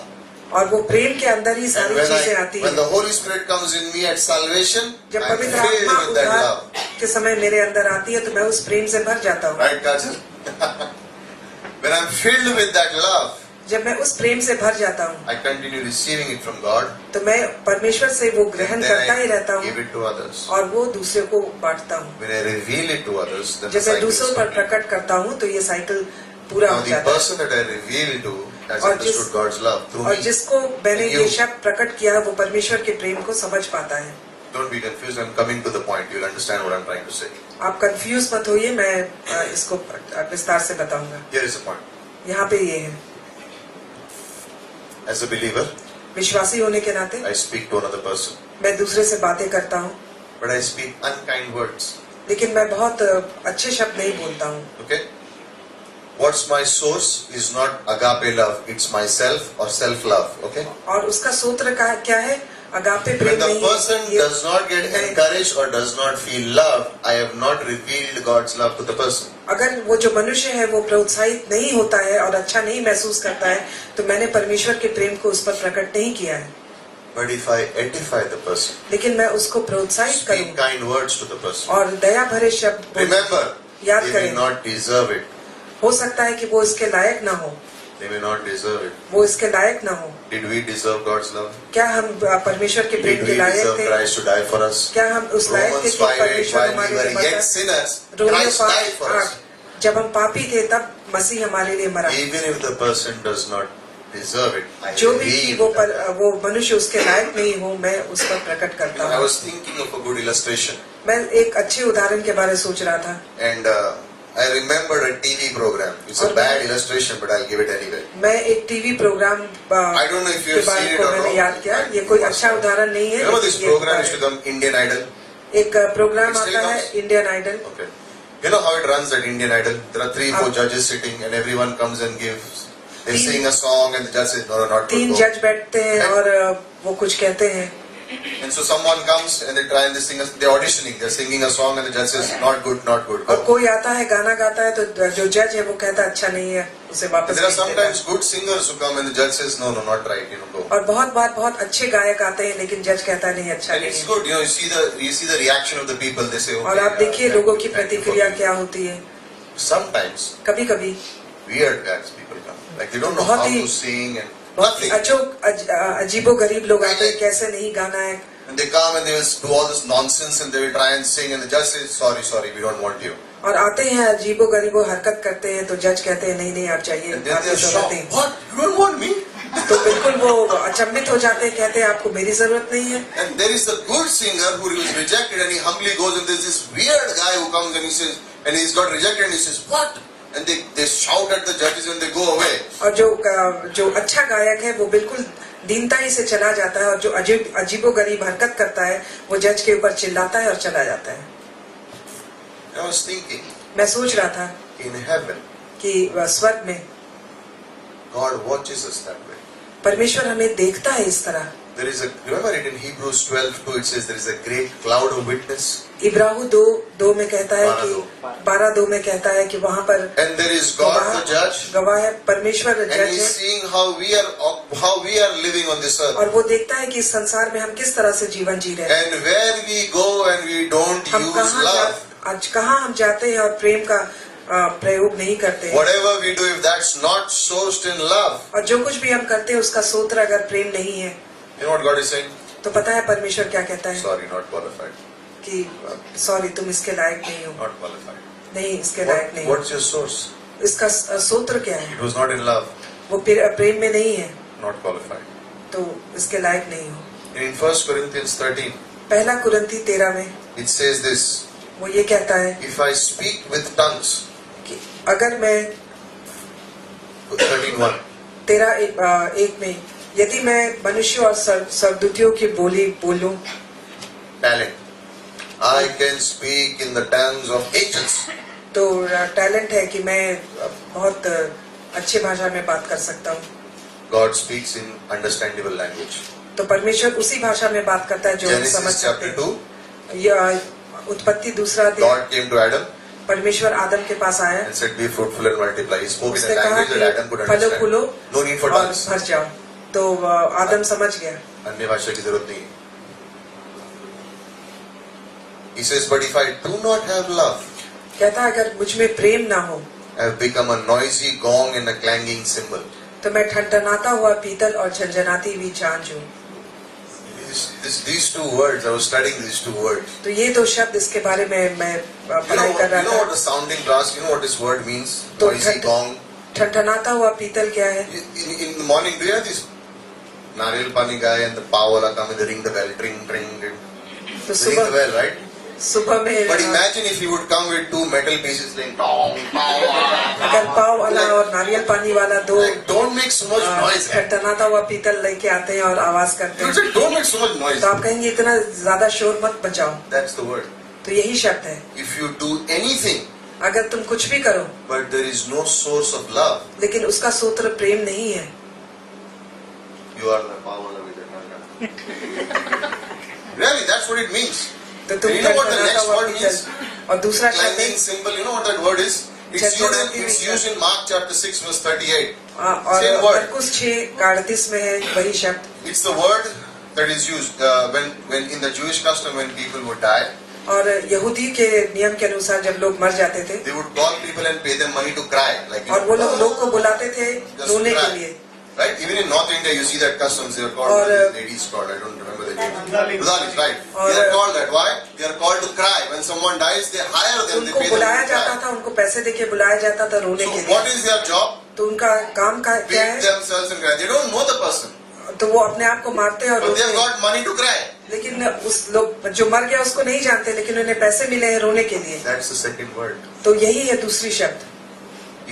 और वो प्रेम के अंदर ही And सारी चीजें आती when है। the Holy Spirit comes in me at salvation, जब I'm पवित्र filled आत्मा with that उद्धार love. के समय मेरे अंदर आती है तो मैं उस प्रेम से भर जाता हूँ। Right, Kajal? When I'm filled with that love, जब मैं उस प्रेम से भर जाता हूँ I continue receiving it from God. तो मैं परमेश्वर से वो ग्रहण And करता ही then रहता I give हूँ it to others. और वो दूसरे को बांटता हूँ। When I reveal it to others, then the जब मैं cycle is दूसरों पर complete. प्रकट करता हूँ तो ये साइकिल पूरा Now हो the जाता है। person that I reveal to has और understood God's love through और me. जिसको मैंने And ये you. शब्द प्रकट किया है वो परमेश्वर के प्रेम को समझ पाता है। Don't be confused. I'm coming to the point. You'll understand what I'm trying to say. आप कंफ्यूज मत होइए, मैं इसको विस्तार से बताऊंगा। Here is the point. यहाँ पे ये है, As a believer, विश्वासी होने के नाते I speak to another person, मैं दूसरे से बातें करता हूँ, but I speak unkind words. लेकिन मैं बहुत अच्छे शब्द नहीं बोलता हूँ। Okay? What's my source is not agape love. It's myself or self-love. Okay? और उसका सूत्र क्या है? अगापे When प्रेम the नहीं person है। does not get encouraged or does not feel loved, I have not revealed God's love to the person. अगर वो जो मनुष्य है वो प्रोत्साहित नहीं होता है और अच्छा नहीं महसूस करता है तो मैंने परमेश्वर के प्रेम को उस पर प्रकट नहीं किया है। But if I edify the person, लेकिन मैं उसको प्रोत्साहित speak करूँ kind words to the person, और दया भरे शब्द बोलूं, remember, याद they करें, may not deserve it. हो सकता है कि वो इसके लायक ना हो, They may not deserve it. वो इसके लायक ना हो। Did we deserve God's love? क्या हम परमेश्वर के Did प्रेम के we लायक deserve थे? Christ to die for us? क्या हम उस लायक थे Romans कि 5:8, परमेश्वर while we हमारे were लिए yet मरा? sinners, Romeo Christ died for us. 5:8, जब हम पापी थे तब मसीह हमारे लिए मरा। Even if the person does not deserve it, I जो भी reveal that. वो मनुष्य उसके लायक नहीं हो, मैं उस पर प्रकट करता I हूँ। was thinking of a good illustration, मैं एक अच्छे उदाहरण के बारे में सोच रहा था। and I remembered a TV program. It's a और bad illustration, but I'll give it anyway. मैं एक TV programme I don't know if you के have बारे seen it को or मैंने याद किया। not. ये कोई अच्छा उदाहरण नहीं है। Remember this लेकिन ये program used to come, Indian Idol? एक प्रोग्राम It still आता है comes? Indian Idol. Okay. You know how it runs, that Indian Idol? There are 3-4 judges sitting, and everyone comes and gives. They तीन- sing a song, and the judge says, no, not good. तीन go." जज बैठते हैं और वो कुछ कहते हैं। And so someone comes and they try and they sing. They're auditioning. They're singing a song, and the judge says, not good, not good. और Go. कोई आता है गाना गाता है तो जो जज है वो कहता है अच्छा नहीं है, उसे And वापस there are भेज देता है। sometimes good singers who come, and the judge says, no, not right. Go. और बहुत बार बहुत अच्छे गायक आते हैं लेकिन जज कहता है नहीं अच्छा And नहीं it's है। good. You see the reaction of the people. They say, okay. और आप देखिए thank लोगों you, की thank you for प्रतिक्रिया me. क्या होती है। Sometimes कभी कभी weird guys people come. Like they don't know बहुत how he- to sing and बहुत nothing. अजीबो गरीब लोग आते हैं, कैसे नहीं गाना है। And they come and they will do all this nonsense and they will try and sing, and the judge says, sorry, we don't want you. और आते हैं अजीबो गरीबो हरकत करते हैं तो जज कहते हैं नहीं आप चाहिए, And then आपकी they're जरूरत shocked. नहीं। What? You don't want me? तो बिल्कुल वो अचंभित हो जाते हैं, कहते हैं आपको मेरी जरूरत नहीं है। And there is a good singer who was rejected, and he humbly goes, and there's this weird guy who comes and he says, and he's got rejected, and he says, what? And they shout at the judges and they go away. और जो अच्छा गायक है वो बिल्कुल दीनता ही से चला जाता है, और जो अजीबो गरीब हरकत करता है वो जज के ऊपर चिल्लाता है और चला जाता है। I was thinking, मैं सोच रहा था in heaven, कि स्वर्ग में God watches us that way. परमेश्वर हमें देखता है इस तरह। There is a, remember it in Hebrews 12:2, it says there is a great cloud of witness. Ibrahim 2:2 में कहता है कि 12:2 में कहता है कि वहाँ पर And there is God the judge. गवाह है, परमेश्वर And जज he's है, seeing how we are living on this earth. और वो देखता है कि इस संसार में हम किस तरह से जीवन जी रहे हैं। And where we go and we don't हम use love. आज कहाँ हम जाते हैं और प्रेम का प्रयोग नहीं करते हैं। Whatever we do, if that's not sourced in love, और जो कुछ भी हम करते हैं उसका सूत्र अगर प्रेम नहीं है, you know what God is saying? तो पता है परमेश्वर क्या कहता है Sorry, not qualified. कि सॉरी तुम इसके लायक नहीं हो, Not qualified. नहीं इसके लायक नहीं हो। What's your source? इसका सूत्र क्या है? It was not in love. वो प्रेम में नहीं है, Not qualified. तो इसके लायक नहीं हो। In 1 Corinthians 13, पहला कुरिन्थी 13 में it says this. वो ये कहता है If I speak with tongues, कि अगर मैं 13:1. 13:1 में यदि मैं मनुष्य और स्वर्गदूतियों की बोली बोलूं, Talent. I can speak in the tongues of angels. तो टैलेंट है कि मैं बहुत अच्छी भाषा में बात कर सकता हूँ। God speaks in understandable language. तो परमेश्वर उसी भाषा में बात करता है जो हम समझ Genesis सकते chapter 2, हैं। यह उत्पत्ति 2 अध्याय, God came to Adam परमेश्वर आदम के पास आया, and said, "Be fruitful and multiply." He spoke in उसने a कहा language that Adam कि could फलो फूलो understand. No need for और tongues. भर जाओ, तो आदम समझ गया। अन्य भाषा की जरूरत नहीं है. He says, "But if I do not have love, कहता है अगर मुझ में प्रेम ना हो I have become a noisy gong and a clanging cymbal." तो मैं ठनठनाता हुआ पीतल और झंझनाती हुई झांझ हूँ। These two words, I was studying these two words. तो ये 2 शब्द इसके बारे में मैं पढ़ाई कर You रहा know what था। the sounding brass, you know what this word means? तो Noisy gong. ठनठनाता हुआ पीतल क्या है? In the morning, do you have this nariyal pani guy and the pow wala come and they ring the bell, ring, ring, ring. तो They ring the bell, right? सुबह में But imagine if he would come with 2 metal pieces like tong, अगर पाव वाला और नारियल पानी वाला 2 like, don't make so much noise. ठनठनाता हुआ पीतल लेके आते हैं और आवाज करते You हैं, say, don't make so much noise. तो आप कहेंगे इतना ज्यादा शोर मत बचाओ। That's the word. तो यही शब्द है, If you do anything, अगर तुम कुछ भी करो but there is no source of love, लेकिन उसका सूत्र प्रेम नहीं है, you are the pow wala with it. Really, that's what it means. तो तुम You know what the ठनठनाता next हुआ word पीतल। means? और दूसरा शब्द Clanging symbol, you know what that word is? झंझनाती It's हुई used in Mark chapter 6 verse 38. और Same word. मरकुस 6:38 में है वही शब्द। It's the word that is used when in the Jewish custom when people would die, और यहूदी के नियम के अनुसार जब लोग मर जाते थे they would call people and pay them money to cry. Like, और वो लोग को बुलाते थे just रोने cry. के लिए, Right? Even in North India, you see that customs. They are called. Or, What are these ladies called? I don't remember the name. Udalis, right? Or, They are called that. Why? They are called to cry. When someone dies, they hire them. They उनको pay them बुलाया to जाता cry. था, उनको पैसे देके बुलाया जाता था रोने So के what लिए। is their job? तो उनका काम का क्या Beat है? themselves and cry. They don't know the person, तो वो अपने आप को मारते हैं और but they रोते have हैं, got money to cry. लेकिन उस लोग जो मर गया उसको नहीं जानते, लेकिन उन्हें पैसे मिले हैं रोने के लिए। That's the second word. तो यही है दूसरी शब्द,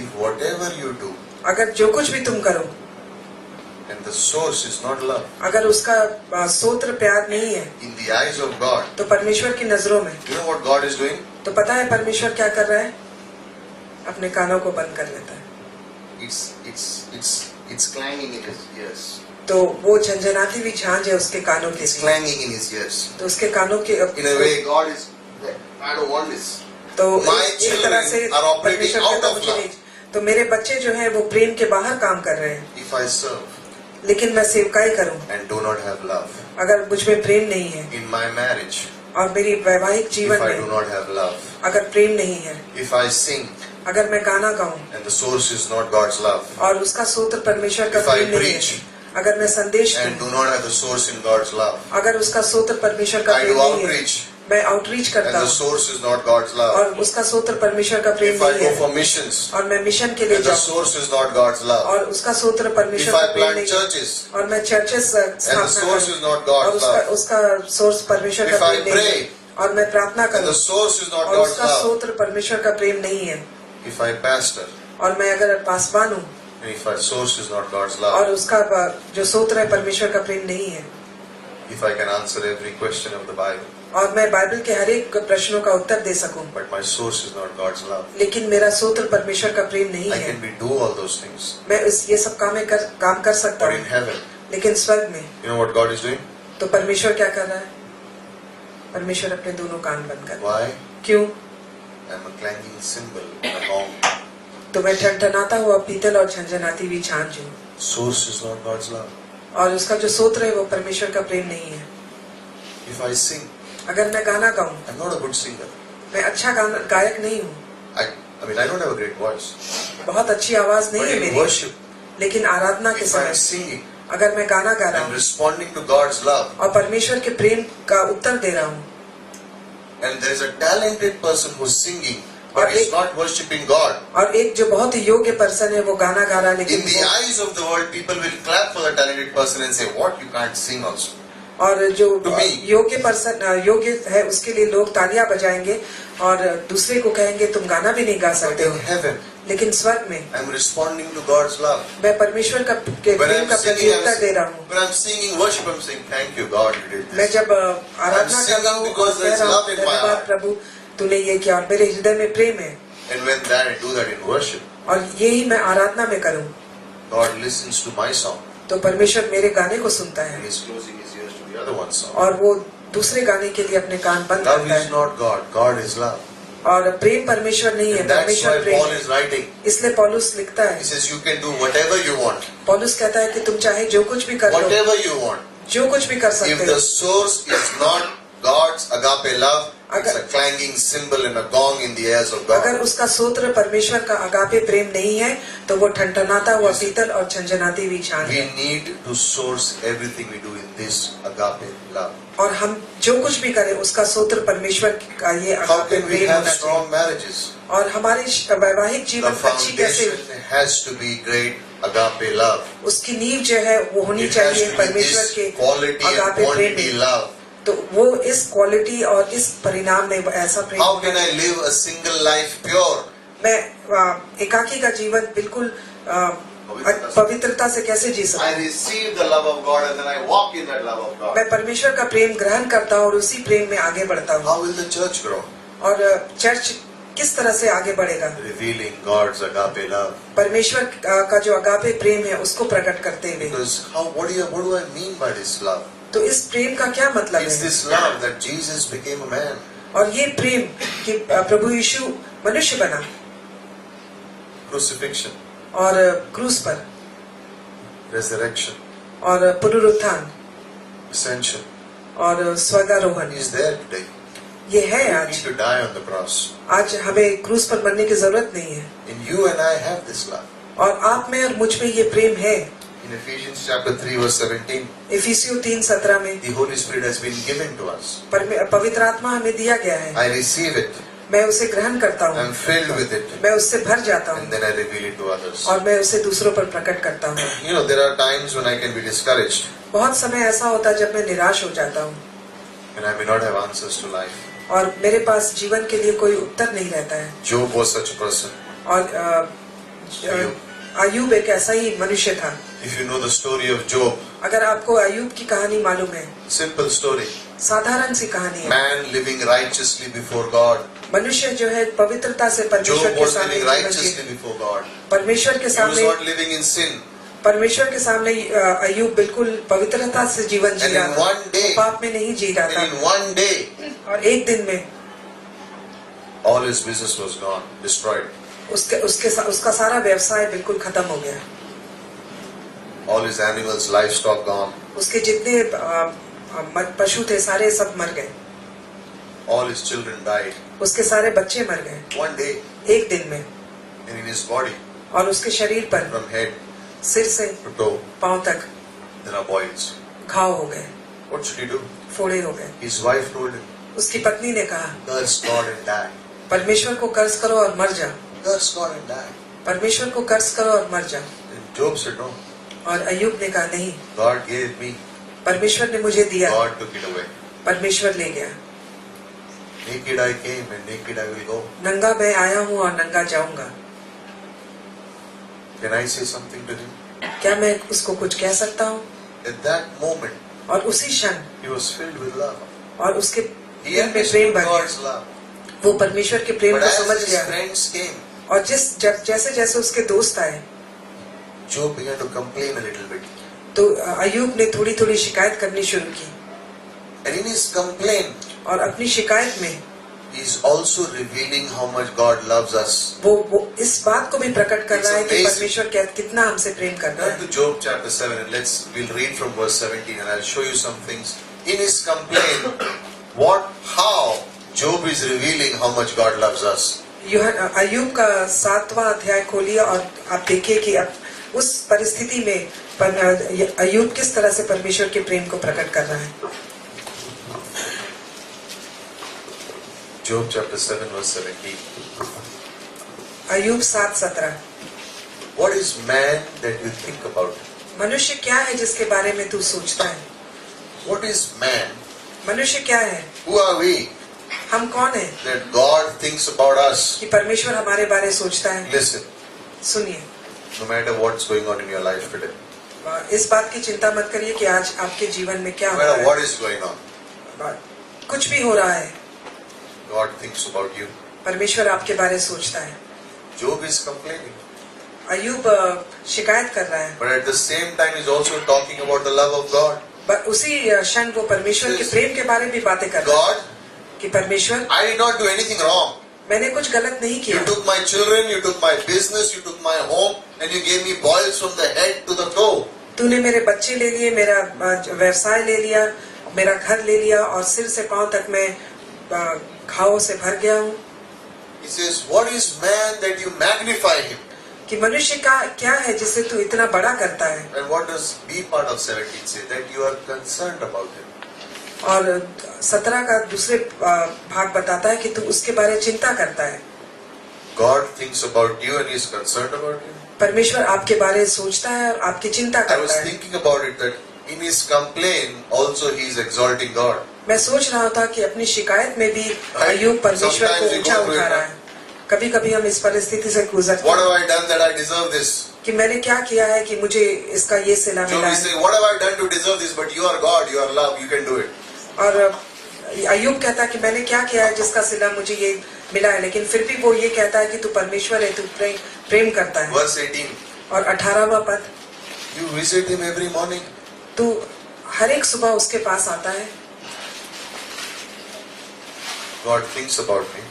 If whatever you do, अगर जो कुछ भी तुम करो and the source is not love, अगर उसका सूत्र प्यार नहीं है, in the eyes of God, तो परमेश्वर की नजरों में, you know what God is doing? तो पता है परमेश्वर क्या कर रहा है? अपने कानों को बंद कर लेता है। It's clanging in his ears. तो वो झंझनाती हुई झांझ है उसके कानों के It's लिए, clanging in his ears. तो उसके कानों के In a way, God is. I don't want this. तो My एक तरह से children are operating परमेश्वर out कहता of मुझे love. नहीं, तो मेरे बच्चे जो हैं वो प्रेम के बाहर काम कर रहे हैं, If I serve लेकिन मैं सेवकाई करूं and do not have love अगर मुझ में प्रेम नहीं है, in my marriage, और मेरी वैवाहिक if जीवन I do में not have love, अगर प्रेम नहीं है, if I sing अगर मैं गाना गाऊं and the source is not God's love, और उसका सूत्र परमेश्वर का If I प्रेम नहीं preach है, अगर मैं संदेश and दूं do not have the source in God's love, अगर उसका सूत्र परमेश्वर का I प्रेम do नहीं है, outreach मैं आउटरीच and करता the हूँ source is not God's love, और उसका सूत्र परमेश्वर का प्रेम if I नहीं go है, for missions और मैं मिशन के लिए and the जाऊँ source is not God's love, और उसका सूत्र if परमेश्वर I का प्रेम plant नहीं है, churches और मैं चर्चेस and the स्थापना source करूं is not और God's love, उसका सोर्स परमेश्वर If का I प्रेम नहीं है, pray और मैं प्रार्थना and करूं the source is not और God's उसका love, सूत्र परमेश्वर का प्रेम नहीं है, if I pastor और मैं अगर पासवान हूँ and if our source is not God's और love, उसका जो सूत्र है परमेश्वर का प्रेम नहीं है, if I can answer every question of the Bible, और मैं बाइबल के हर एक प्रश्नों का उत्तर दे सकूं, but my source is not God's love. लेकिन मेरा स्रोत परमेश्वर का प्रेम नहीं I है। can do all those things, मैं ये सब काम कर सकता but in हूँ, heaven, लेकिन स्वर्ग में you know what God is doing? तो परमेश्वर क्या कर रहा है? परमेश्वर अपने दोनों कान बंद कर। Why? क्यों? I'm a clanging cymbal, a gong. तो मैं ठनठनाता हुआ पीतल और झंझनाती हुई झांझ हूँ, Source is not God's love. और उसका जो स्रोत है वो परमेश्वर का प्रेम नहीं है। If I sing, अगर मैं गाना गाऊं, I'm not a good singer. मैं अच्छा गायक नहीं हूँ, I mean, I don't have a great voice. बहुत अच्छी आवाज नहीं But है in मेरी, worship, लेकिन आराधना के if I'm समय singing, अगर मैं गाना गा रहा I'm हूँ responding to God's love, और परमेश्वर के प्रेम का उत्तर दे रहा हूँ, and there is a talented person who's singing, but और he's एक- not worshiping God. और एक जो बहुत ही योग्य पर्सन है वो गाना गा रहा है, In लेकिन the eyes of the world, people will clap for the talented person and say, "What? You can't sing also." और जो To me. योग्य पर्सन योग्य है उसके लिए लोग तालियां बजाएंगे और दूसरे को कहेंगे तुम गाना भी नहीं गा But सकते in हो, heaven, लेकिन स्वर्ग में I'm responding to God's love. मैं परमेश्वर का के When प्रेम I'm का singing, प्रत्युत्तर दे रहा हूँ। when I'm singing worship, I'm saying, "Thank you, God, you did मैं this." जब आराधना कर रहा हूँ और because कह there's रहा हूँ love in my धन्यवाद heart. प्रभु तूने ये किया, और मेरे हृदय में प्रेम है, And when that I do that in worship, और यही मैं आराधना में करूँ God listens to my song तो परमेश्वर मेरे गाने को सुनता and है He's closing His ears to the other one's song. और वो दूसरे गाने के लिए अपने कान बंद Love करता is है। not God. God is love. और प्रेम परमेश्वर नहीं है, And that's परमेश्वर why प्रेम Paul है। is writing. इसलिए पौलुस लिखता है, He says, "You can do whatever you want, पौलुस कहता है कि तुम चाहे जो कुछ भी कर लो, whatever you want. जो कुछ भी कर If सकते the हो, source is not God's agape love, it's अगर- a clanging cymbal and a gong in the ears of अगर God." उसका सूत्र परमेश्वर का अगापे प्रेम नहीं है तो वो ठनठनाता हुआ Yes. पीतल और झंझनाती हुई झांझ We है। need to source everything we do in this agape love. और हम जो कुछ भी करें उसका सूत्र परमेश्वर का ये How agape can we Prem have होना चाहिए। strong marriages? और हमारी वैवाहिक The जीवन अच्छी कैसे, foundation has to be great agape love. उसकी नींव जो है वो होनी It has चाहिए to be परमेश्वर this के quality and agape Prem quantity में। love. तो वो इस क्वालिटी और इस परिणाम में वो ऐसा प्रेम How होना can I चाहिए। live a single life pure? मैं एकाकी का जीवन बिल्कुल पवित्रता से कैसे जी सकता I हूँ। receive the love of God and then I walk in that love of God. मैं परमेश्वर का प्रेम ग्रहण करता हूँ और उसी प्रेम में आगे बढ़ता हूँ। How will the church grow? और चर्च किस तरह से आगे बढ़ेगा? Revealing God's agape love. परमेश्वर का जो अगापे प्रेम है उसको प्रकट करते हुए। Because what do I mean by this love? तो इस प्रेम का क्या मतलब It's है? this love that Jesus became a man. और ये प्रेम कि प्रभु यीशु मनुष्य बना Crucifixion, और क्रूस पर, resurrection, और पुनरुत्थान ascension. और स्वर्गारोहण, He's there today. ये है You आज। need to die on the cross. आज हमें क्रूस पर मरने की जरूरत नहीं है। And you and I have this love. और आप में और मुझ में ये प्रेम है। In Ephesians chapter 3 verse 17, इफिसियों 3:17 में the Holy Spirit has been given to us. पवित्र आत्मा हमें दिया गया है। I receive it. मैं उसे ग्रहण करता हूँ, I'm filled with it. मैं उससे भर जाता And हूँ then I reveal it to others. और मैं उसे दूसरों पर प्रकट करता हूँ। You know, there are times when I can be discouraged बहुत समय ऐसा होता है जब मैं निराश हो जाता हूँ and I may not have answers to life. और मेरे पास जीवन के लिए कोई उत्तर नहीं रहता है। Job was such a person. और अयूब एक ऐसा ही मनुष्य था। If you know the story of Job, अगर आपको अयूब की कहानी मालूम है, simple story. साधारण सी कहानी है। Man living righteously before God. मनुष्य जो है पवित्रता से परमेश्वर Job के was सामने living जीवन righteously जी, before God. परमेश्वर के He was सामने, not living in sin. परमेश्वर के सामने अयूब बिल्कुल पवित्रता से जीवन जी And रहा in था, one day- वो पाप में नहीं जी रहा And था। in one day, और एक दिन में all his business was gone, destroyed. उसका सारा व्यवसाय बिल्कुल खत्म हो गया। All his animals, livestock gone. उसके जितने पशु थे सारे सब मर गए। All his children died. उसके सारे बच्चे मर गए One day, एक दिन में। and in his body, और उसके शरीर पर from head सिर से to toe, पांव तक there are boils. घाव हो गए, What should he do? फोड़े हो गए। His wife told him, उसकी पत्नी ने कहा, curse God and die. परमेश्वर को कर्ज करो और मर जा। Curse God and die. परमेश्वर को कर्ज करो और मर जा। And Job said, no, और अयूब ने कहा नहीं, God gave me, परमेश्वर ने मुझे दिया, God took it away. परमेश्वर ले गया। Naked I came and naked I will go. नंगा मैं आया हूँ और नंगा जाऊंगा। Can I say something to him? क्या मैं उसको कुछ कह सकता हूँ? At that moment, और उसी क्षण he was filled with love. और उसके He दिल में understood प्रेम भर God's गया। love. वो परमेश्वर के प्रेम But को as समझ his गया। friends came, और जैसे जैसे उसके दोस्त आए Job began to complain a little bit. तो अय्यूब ने थोड़ी थोड़ी शिकायत करनी शुरू की। And in his complaint, और अपनी शिकायत में he is also revealing how much God loves us. वो इस बात को भी प्रकट कर It's रहा है कि amazing. परमेश्वर कितना हमसे प्रेम कर रहा Turn है। to Job chapter 7 and we'll read from verse 17 and I'll show you some things. In his complaint, how Job is revealing how much God loves us. अय्यूब का 7वां अध्याय खोलिए और आप देखिए कि अब उस परिस्थिति में अय्यूब किस तरह से परमेश्वर के प्रेम को प्रकट कर रहा है। Job chapter 7 verse 17. Ayyub 7:17। What is man that you think about him? मनुष्य क्या है जिसके बारे में तू सोचता है? What is man? मनुष्य क्या है? Who are we हम कौन है that God thinks about us? कि परमेश्वर हमारे बारे सोचता है? Listen, सुनिए, no matter what's going on in your life today, इस बात की चिंता मत करिए कि आज आपके जीवन में क्या no हो रहा matter है। what is going on, कुछ भी हो रहा है, God thinks about you. परमेश्वर आपके बारे सोचता है। Job is complaining, अय्यूब शिकायत कर रहा है, but at the same time he's also talking about the love of God. उसी क्षण वो परमेश्वर के प्रेम के बारे में भी बातें कर रहा है God, कि परमेश्वर I did not do anything wrong. मैंने कुछ गलत नहीं You किया। took my children, you took my business, you took my home, and you gave me boils from the head to the toe. तूने मेरे बच्चे ले लिए, मेरा व्यवसाय ले लिया, मेरा घर ले लिया और सिर से पांव तक मैं घावों से भर गया हूँ। He says, what is man that you magnify him? कि मनुष्य का क्या है जिसे तू इतना बड़ा करता है। And what does B part of 17 say? That you are concerned about him. और 17 का दूसरे भाग बताता है कि तू उसके बारे में चिंता करता है। God thinks about you and he is concerned about you. परमेश्वर आपके बारे में सोचता है और आपकी चिंता I was करता है। thinking about it that in his complaint also he is exalting God. मैं सोच रहा था कि अपनी शिकायत में भी अय्यूब परमेश्वर को Sometimes we ऊंचा go through उठा it, रहा है। कभी कभी हम इस परिस्थिति से गुजरते What have हैं I done that I deserve this? कि मैंने क्या किया है कि मुझे इसका ये सिला Job मिला is है। saying, what have I done to deserve this? But you are God, you are love, you can do it. और अय्यूब कहता है कि मैंने क्या किया है जिसका सिला मुझे ये मिला है, लेकिन फिर भी वो ये कहता है कि तू परमेश्वर है, तू प्रेम करता है। Verse 18. और 18वां पद, You visit him every morning. तू हर एक सुबह उसके पास आता है। God thinks about me.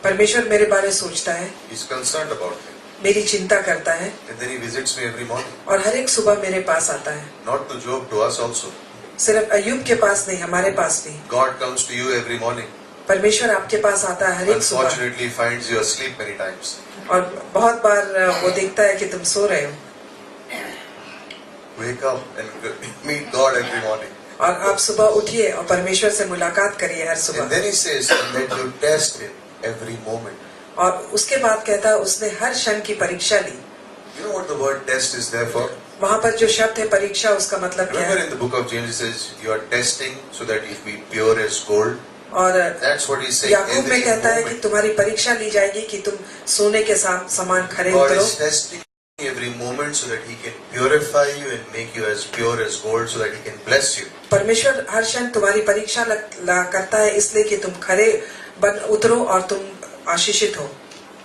परमेश्वर मेरे बारे में सोचता है, He's concerned about me. मेरी चिंता करता है And then he visits me every morning. और हर एक सुबह मेरे पास आता है। Not to Job, to us also. सिर्फ अय्यूब के पास नहीं, हमारे पास भी। God comes to you every morning. परमेश्वर आपके पास आता है हर एक सुबह Unfortunately, he finds you asleep many times. और बहुत बार वो देखता है कि तुम सो रहे हो Wake up and meet God every morning. और आप सुबह उठिए और परमेश्वर से मुलाकात करिए हर And सुबह। then he says that you test him every moment. और उसके बाद कहता है उसने हर क्षण की परीक्षा ली। You know what the word test is there for? वहाँ पर जो शब्द है परीक्षा, उसका मतलब क्या Remember है? in the book of James it says you are testing so that you be pure as gold. और That's what he's saying. याकूब में Every कहता है कि moment. तुम्हारी परीक्षा ली जाएगी कि तुम सोने के समान खरे God उतरो। is testing every moment so that he can purify you and make you as pure as gold so that he can bless you. परमेश्वर हर क्षण तुम्हारी परीक्षा करता है इसलिए कि तुम खरे बन उतरो और तुम आशीषित हो।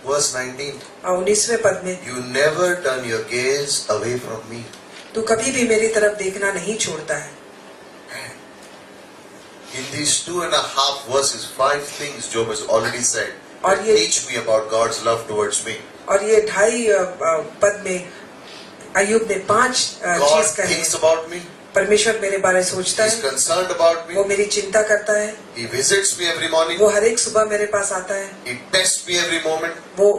Verse 19. और 19वें पद में, You never turn your gaze away from me. तू कभी भी मेरी तरफ देखना नहीं छोड़ता है। In these 2.5 verses, 5 things Job has already said और that ये- teach me about God's love towards me. और ये 2.5 पद में अय्यूब ने 5 God चीज कहे। thinks about me. परमेश्वर मेरे बारे में सोचता He's है, concerned about वो me. मेरी चिंता करता है, He visits me every morning. वो हर एक सुबह मेरे पास आता है, He tests me every moment. वो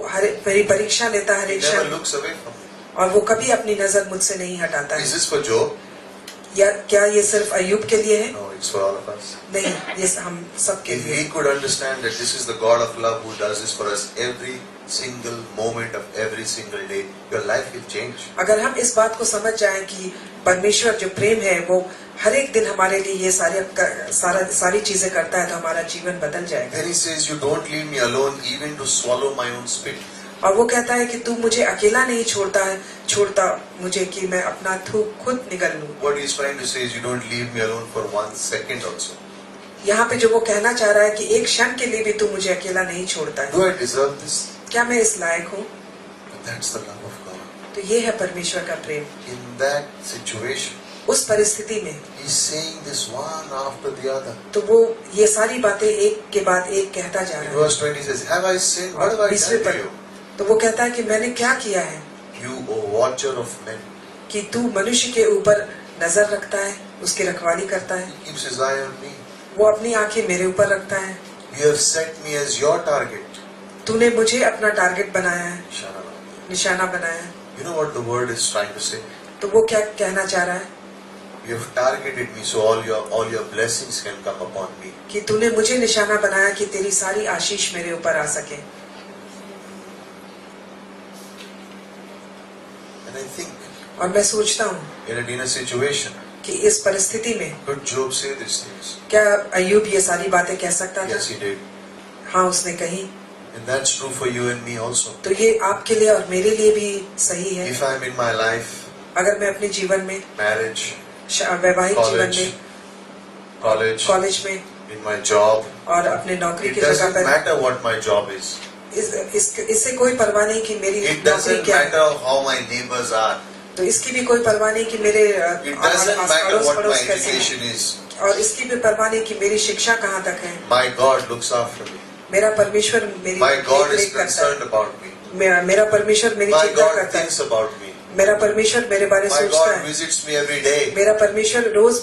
मेरी परीक्षा लेता है हर He एक never क्षण looks away from me. और वो कभी अपनी नजर मुझसे नहीं हटाता Is है। this for Job? या क्या ये सिर्फ अय्यूब के लिए है? No, it's for all of us. नहीं, ये हम सब के If लिए we है। could understand that this is the God of love who does this for us every single moment of every single day, your life will change. अगर हम इस बात को समझ जाएं कि परमेश्वर जो प्रेम है वो हर एक दिन हमारे लिए ये सारी चीजें करता है तो हमारा जीवन बदल जाएगा। Then he says, you don't leave me alone even to swallow my own spit. और वो कहता है कि तू मुझे अकेला नहीं छोड़ता मुझे कि मैं अपना खुद निगल लूं। What he's trying to say is, you don't leave me alone for 1 second also. यहाँ पे जो वो कहना चाह रहा है कि एक क्षण के लिए भी तू मुझे अकेला नहीं छोड़ता है। Do I deserve this? क्या मैं इस लायक हूँ? But that's the love of God. तो ये है परमेश्वर का प्रेम। In that situation, उस परिस्थिति में he's saying this one after the other. तो वो ये सारी बातें एक के बाद एक कहता जा In रहा है। verse 20 says, have I sinned? What have I 20वें done to पद you? तो वो कहता है कि मैंने क्या किया है You, O watcher of men. कि तू मनुष्य के ऊपर नजर रखता है, उसकी रखवाली करता है। He keeps his eye on me. वो अपनी आंखें मेरे ऊपर रखता है। You have set me as your target. तूने मुझे अपना टारगेट बनाया है, Shanana. निशाना बनाया है। You know what the word is trying to say? तो वो क्या कहना चाह रहा है You have targeted me so all your blessings can come upon me. कि तूने मुझे निशाना बनाया कि तेरी सारी आशीष मेरे ऊपर आ सके। And I think और मैं सोचता हूँ in a situation, कि इस परिस्थिति में could Job say these things? क्या अय्यूब ये सारी बातें कह सकता था? Yes, he did. हाँ, उसने कही। And that's true for you and me also. तो ये आपके लिए और मेरे लिए भी सही है। If I'm in my life, अगर मैं अपने जीवन में, marriage, वैवाहिक जीवन college, में, college, कॉलेज में in my job, और अपने नौकरी it की जगह doesn't पर, matter what my job is. इससे कोई परवाह नहीं कि मेरी It नौकरी doesn't क्या है। matter how my neighbors are. तो इसकी भी कोई परवाह नहीं कि मेरे It doesn't matter अड़ोस what my पड़ोस कैसे education हैं। is. और इसकी भी परवाह नहीं कि मेरी शिक्षा कहाँ तक है। My God looks after me. मेरा परमेश्वर मेरी My God is देखरेख करता concerned है। about me. मेरा परमेश्वर मेरी My चिंता God करता है। thinks about me. मेरा परमेश्वर मेरे बारे My सोचता God है। visits me every day. मेरा परमेश्वर रोज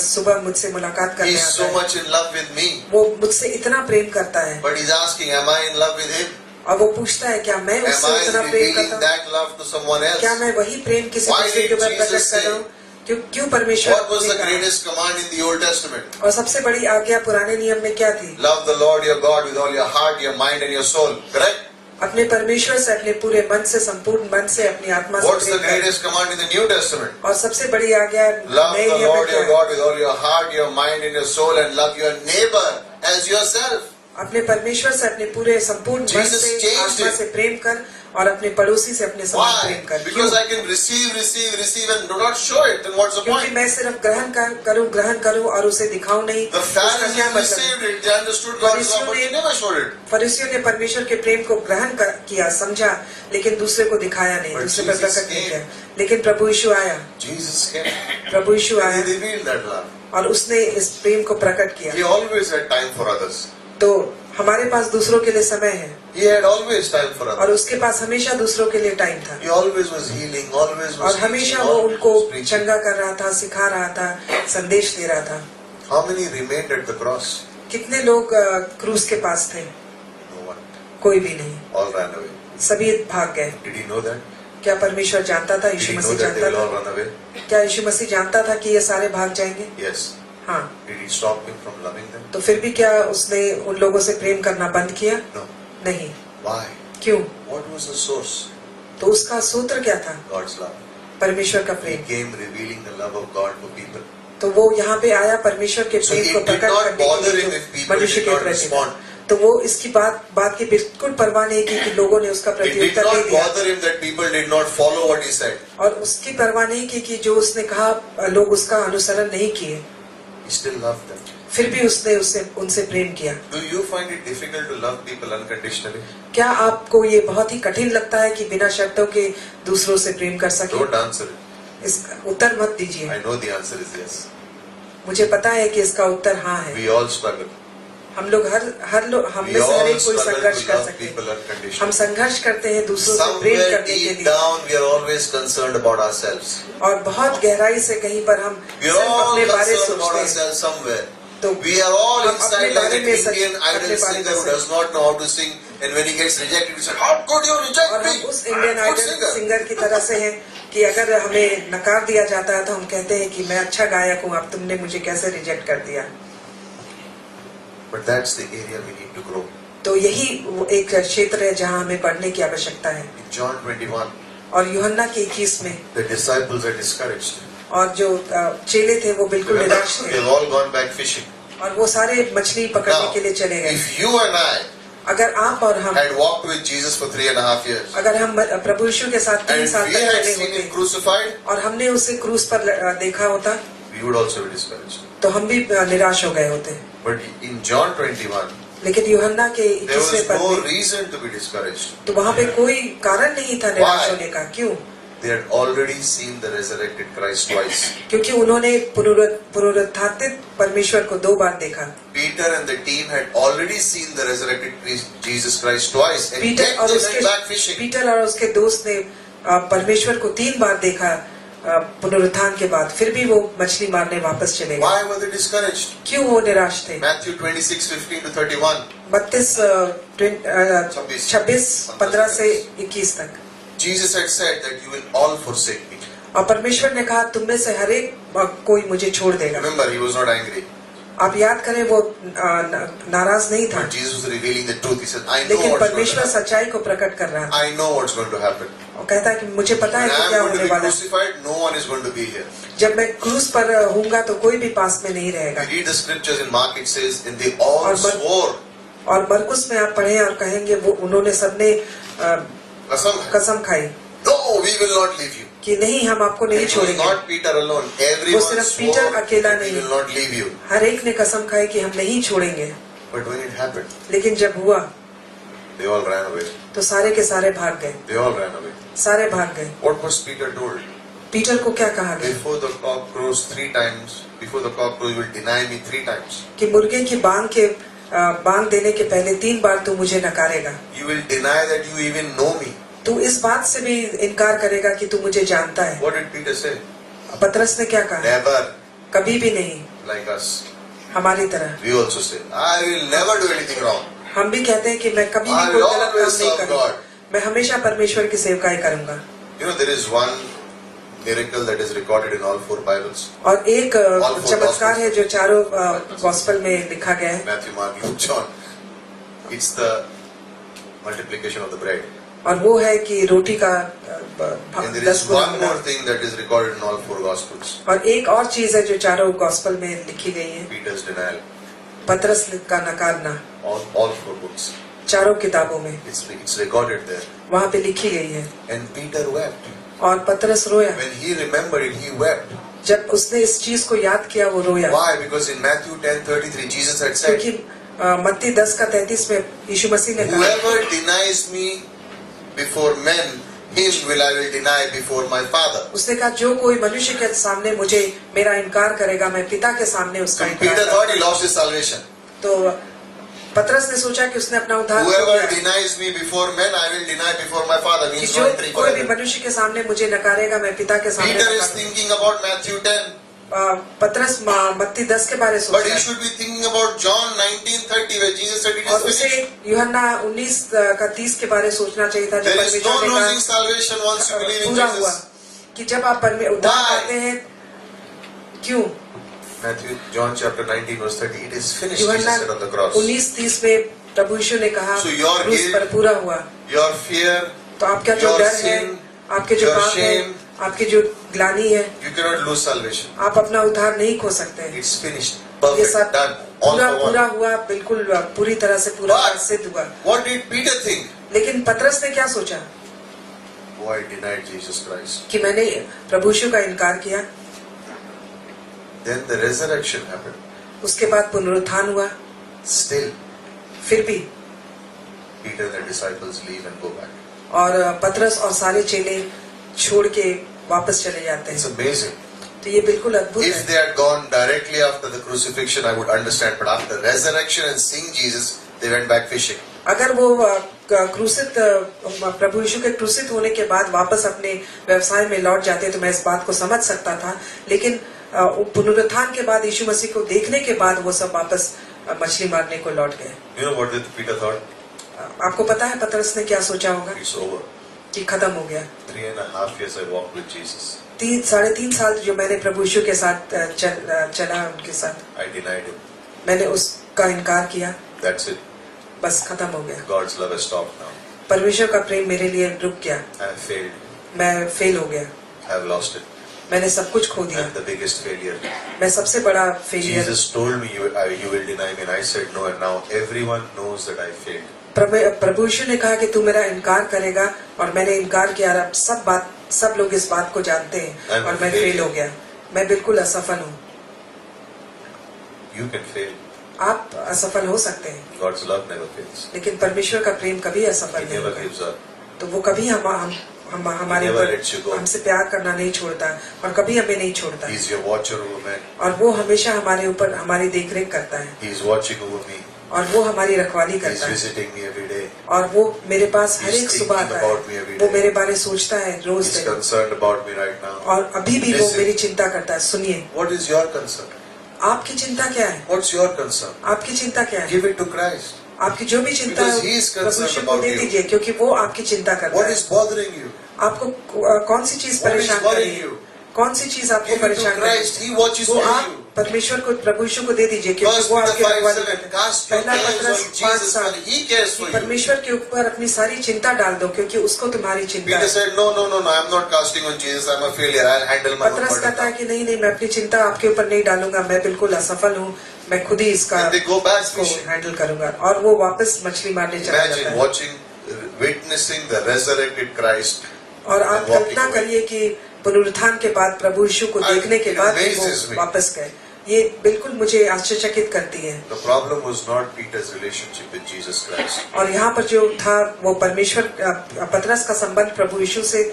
सुबह मुझसे मुलाकात करने He's आता so है। much in love with me. वो मुझसे इतना प्रेम करता है But he's asking, am I in love with him? और वो पूछता है क्या मैं Am उससे I उतना प्रेम revealing करता हूँ? that love to someone क्या else? मैं वही प्रेम किसी Why दूसरे did के ऊपर Jesus प्रकट कर रहा हूँ? क्यों परमेश्वर What was ने the कहा? greatest command in the Old Testament? और सबसे बड़ी आज्ञा पुराने नियम में क्या थी? Love the Lord your God with all your heart, your mind and your soul. Correct? अपने परमेश्वर से अपने पूरे मन से, संपूर्ण मन से, अपनी आत्मा से What's the प्रेम कर। greatest command in the New Testament? और सबसे बड़ी आज्ञा Love नए the नियम में Lord क्या your है? God with all your heart, your mind and your soul, and love your neighbor as yourself. अपने परमेश्वर से अपने पूरे संपूर्ण मन Jesus से, changed आत्मा it. से प्रेम कर और अपने पड़ोसी से अपने समान Why? प्रेम कर। Because क्यों? I can receive and do not show it. Then what's the क्योंकि point? मैं सिर्फ ग्रहण करूं और उसे दिखाऊं नहीं। The उसका क्या Pharisees मतलब? received it. They understood God's love, but they never showed it. फरीसियों ने परमेश्वर के प्रेम को किया, समझा, लेकिन दूसरे को दिखाया नहीं, But दूसरे पर Jesus प्रकट नहीं came. किया। लेकिन प्रभु यीशु आया, Jesus came. Prabhu Yeshu He आया revealed that love. और उसने इस प्रेम को प्रकट किया। He always had time for others. तो हमारे पास दूसरों के लिए समय है He had always time for और others. उसके पास हमेशा दूसरों के लिए टाइम था He always was healing, always और was teaching, हमेशा वो always उनको was preaching. चंगा कर रहा था, सिखा रहा था, संदेश दे रहा था। How many remained at the cross? कितने लोग क्रूस के पास थे? No one. कोई भी नहीं, All ran away. सभी भाग गए। Did he know that? क्या परमेश्वर जानता था? Did Yeshu he know Masih that they जानता will all था? run away? क्या यीशु मसीह जानता था कि ये सारे भाग जाएंगे? Yes. हाँ। Did he stop him from loving them? तो फिर भी क्या उसने उन लोगों से प्रेम करना बंद किया? No. नहीं। Why? क्यों? What was the source? तो उसका सूत्र क्या था? God's love. परमेश्वर का He Prem. came revealing the love of God for people. तो वो यहाँ पे आया परमेश्वर के So प्रेम it को did प्रकट not करने bother के him लिए if people मनुष्य did के not प्रति। respond. तो वो इसकी बात की बिल्कुल परवाह नहीं की कि लोगों ने उसका It did प्रत्युत्तर नहीं not दिया bother him that people did not follow what he said. और उसकी परवाह नहीं की कि जो उसने कहा लोग उसका अनुसरण नहीं किए, He still loved them. फिर भी उसने उनसे प्रेम किया। Do you find it difficult to love people unconditionally? क्या आपको ये बहुत ही कठिन लगता है कि बिना शर्तों के दूसरों से प्रेम कर सके? Don't answer it. इसका उत्तर मत दीजिए। I know the answer is yes. मुझे पता है कि इसका उत्तर हाँ है। We all struggle. हम लोग हर लोग हम We में से हर all एक कोई struggle संघर्ष to कर love सकते people हैं। हम unconditionally. संघर्ष करते हैं दूसरों से प्रेम Somewhere करने के deep लिए down, we are always concerned about ourselves. और बहुत गहराई से कहीं पर हम We are सिर्फ all अपने बारे concerned about सोचते हैं। ourselves somewhere. तो We are all हम अपने inside like बारे an में Indian अपने idol बारे singer who में does not know how to sing, and when he gets rejected, he says, "How could you reject और me? हम उस Indian I'm a good Idol singer." Singer की तरह से हैं कि अगर हमें नकार दिया जाता है तो हम कहते हैं कि मैं अच्छा गायक हूँ, अब तुमने मुझे कैसे रिजेक्ट कर दिया। But that's the area we need to grow. तो यही वो एक क्षेत्र है जहाँ हमें बढ़ने की आवश्यकता है। In John 21, और यूहन्ना के 21 में the disciples are discouraged. और जो चेले थे वो बिल्कुल Remember, निराश थे they've all gone back fishing. और वो सारे मछली पकड़ने Now, के लिए चले गए। if you and I अगर आप और हम had walked with Jesus for 3.5 years, अगर हम प्रभु यीशु के साथ 3 and साल we तक had चले seen him होते crucified, और हमने उसे क्रूस पर देखा होता we would also be discouraged. तो हम भी निराश हो गए होते। But in John 21, लेकिन यूहन्ना के there 21वें was पद no में reason to be discouraged. तो वहाँ पे कोई कारण नहीं था निराश Why? होने का। क्यों? They had already seen the resurrected Christ twice. क्योंकि उन्होंने पुनरुत्थित परमेश्वर को 2 बार देखा। Peter and the team had already seen the resurrected Jesus Christ twice, and Peter yet और they went back उसके fishing. पीटर और उसके दोस्त ने परमेश्वर को 3 बार देखा पुनरुत्थान के बाद, फिर भी वो मछली मारने वापस चले गए। Why were they discouraged? क्यों वो निराश थे? Matthew 26:15-31. 26:15 से 21 तक। Jesus had said that you will all forsake me. और परमेश्वर ने कहा तुम में से हर एक कोई मुझे छोड़ देगा। Remember, he was not angry. आप याद करें वो नाराज नहीं था, But Jesus was revealing the truth. He said, I know लेकिन what's going to परमेश्वर happen. सच्चाई को प्रकट कर रहा था I know what's going to happen. और कहता है कि मुझे पता है When कि I क्या am going to होने be वाला है। crucified, no one is going to be here. जब मैं क्रूस पर हूँगा तो कोई भी पास में नहीं रहेगा। We read the scriptures in Mark, it says, and they all और swore. और मरकुस में आप पढ़े और कहेंगे वो उन्होंने सबने कसम खाई No, we will not leave you. कि नहीं हम आपको नहीं It was छोड़ेंगे। not Peter alone. Everyone सिर्फ swore पीटर अकेला that we नहीं। will not leave you. हर एक ने कसम खाई कि हम नहीं छोड़ेंगे। But when it happened, लेकिन जब हुआ they all ran away. तो सारे के सारे भाग गए, They all ran away. सारे भाग गए। What was Peter told? Peter को क्या कहा गया Before the cock crows 3 times, before the cock crows, you will deny me 3 times. कि मुर्गे की बांग देने के पहले 3 बार तू मुझे नकारेगा। You will deny that you even know me. तू इस बात से भी इनकार करेगा कि तू मुझे जानता है। What did Peter say? पतरस ने क्या कहा? Never, कभी भी नहीं, like us. हमारी तरह। We also say, I will never do anything wrong. हम भी कहते हैं कि मैं कभी भी I कोई will गलत काम always नहीं serve करूँगा, God. मैं हमेशा परमेश्वर की सेवकाई करूंगा। You know, there is one miracle that is recorded in all 4 Bibles. और एक four चमत्कार Gospels. है जो चारों गॉस्पेल में लिखा गया है Matthew, Mark, Luke, John. It's the multiplication of the bread. और वो है कि रोटी का And there 10 is Guna one more होना। thing that is recorded in all 4 Gospels. और एक और चीज है जो चारों गॉस्पेल में लिखी गई है, Peter's denial. पतरस का नकारना। All 4 books. चारों किताबों में It's recorded there. वहाँ पे लिखी गई है। And Peter wept. और पतरस रोया। When he remembered it, he wept. जब उसने इस चीज को याद किया वो रोया। Why? Because in Matthew 10:33, Jesus had said, क्योंकि मत्ती 10:33 में यीशु मसीह ने कहा whoever denies me before men, him will I will deny before my Father. उसने कहा जो कोई मनुष्य के सामने मुझे मेरा इनकार करेगा मैं पिता के सामने उसका So इनकार Peter करूंगा। thought he lost his salvation. तो पतरस ने सोचा कि उसने अपना उद्धार खो Whoever दिया। denies me before men, I will deny before my Father. कि Means जो no entry कोई भी forever. मनुष्य के सामने मुझे नकारेगा मैं पिता के सामने Peter is नकारूंगा। thinking about Matthew 10, पतरस मत्ती 10 के बारे but सोच he रहा है should be thinking about John 19:30, where Jesus said it और is उसे finished. यूहन्ना 19:30 के बारे सोचना चाहिए था जब There is no परमेश्वर ने losing salvation once you believe in पूरा हुआ Jesus. कि जब आप उद्धार Why? पाते हैं। क्यों? John chapter 19 verse 30, it is finished, Jesus यूहन्ना said on the cross. 19:30 में प्रभु यीशु ने कहा So your क्रूस guilt, पर पूरा हुआ। Your fear, तो आपका जो your डर है, sin, आपके जो your पाप है, shame, आपकी जो ग्लानी है, you cannot lose salvation. आप अपना उद्धार नहीं खो सकते। It's finished, ये perfect, सब done, all पूरा for one. पूरा हुआ, बिल्कुल पूरी तरह से पूरा But सिद्ध हुआ। what did Peter think? लेकिन पतरस ने क्या सोचा Oh, I denied Jesus Christ. कि मैंने प्रभु यीशु का इनकार किया। Then the resurrection happened. उसके बाद पुनरुत्थान हुआ, Still, फिर भी Peter and the disciples leave and go back. और पतरस और सारे चेले छोड़ के वापस चले जाते It's हैं। amazing. तो ये बिल्कुल अद्भुत If है। they had gone directly after the crucifixion, I would understand. But after resurrection and seeing Jesus, they went back fishing. अगर वो क्रूसित प्रभु यीशु के क्रूसित होने के बाद वापस अपने व्यवसाय में लौट जाते तो मैं इस बात को समझ सकता था, लेकिन पुनरुत्थान के बाद यीशु मसीह को देखने के बाद वो सब वापस मछली मारने को लौट गए। You know what did Peter thought? आपको पता है पतरस ने क्या सोचा होगा It's over. कि खत्म हो गया। 3.5 years I walked with Jesus. 3.5 साल जो मैंने प्रभु यीशु के साथ चला उनके साथ, I denied him. मैंने उसका इनकार किया, That's it. बस खत्म हो गया। God's love has stopped now. परमेश्वर का प्रेम मेरे लिए रुक गया, I have failed. मैं फेल हो गया, I have lost it. मैंने सब कुछ खो दिया, I'm the biggest failure. मैं सबसे बड़ा failure. Jesus told me you will deny me, and I said no, and now everyone knows that I failed. प्रभु यीशु ने कहा कि तू मेरा इनकार करेगा, और मैंने इनकार किया, और अब सब लोग इस बात को जानते हैं, और मैं फेल हो गया, मैं बिल्कुल असफल हूँ। You can fail. आप असफल हो सकते हैं, God's love never fails. लेकिन परमेश्वर का प्रेम कभी असफल He नहीं never होगा। gives up. तो वो कभी हमारे He never ऊपर lets you go. हमसे प्यार करना नहीं छोड़ता, और कभी हमें नहीं छोड़ता, He's your watcher over man. और वो हमेशा हमारे ऊपर हमारी देखरेख करता है, He's watching over me. और वो हमारी रखवाली He's करता है, visiting me every day. और वो मेरे पास हर He's एक सुबह thinking आता about me है, every वो day. मेरे बारे सोचता है रोज He's दिन, concerned about me right now. और अभी भी वो Listen. मेरी चिंता करता है। सुनिए, What is your concern? आपकी चिंता क्या है? What's your concern? आपकी चिंता क्या है? Give it to Christ. आपकी जो भी चिंता Because है he is प्रभु concerned यीशु को about दे you. दीजिए, क्योंकि वो आपकी चिंता करता What है। is bothering you? आपको कौन सी चीज What is परेशान कर worrying रही है? you? कौन सी चीज आपको Give it to परेशान कर रही Christ. है? He watches वो over आप you. परमेश्वर को, प्रभु यीशु को दे दीजिए, क्योंकि First वो Peter आपकी 5:7, रखवाली करते हैं। cast your पहला cares पत्रस on 5:7, Jesus, for He cares for you. परमेश्वर के ऊपर अपनी सारी चिंता डाल दो, क्योंकि उसको तुम्हारी चिंता Peter है। said, no, I'm not casting on Jesus. I'm a failure. I'll handle my own पत्रस burden कहता है now. कि नहीं, मैं अपनी चिंता आपके ऊपर नहीं डालूंगा, मैं बिल्कुल असफल हूँ, मैं खुद ही इसका And they go back इसको fishing. हैंडल करूंगा, और वो वापस मछली मारने चला Imagine जाता है। watching, witnessing the resurrected Christ. और आप and walking कल्पना away. करिए कि पुनरुत्थान के बाद प्रभु यीशु को I- देखने के it बाद amazes वो me. वापस गए। ये बिल्कुल मुझे आश्चर्यचकित करती है। The problem was not Peter's relationship with Jesus Christ. और यहाँ पर जो था वो परमेश्वर पतरस का संबंध प्रभु यीशु से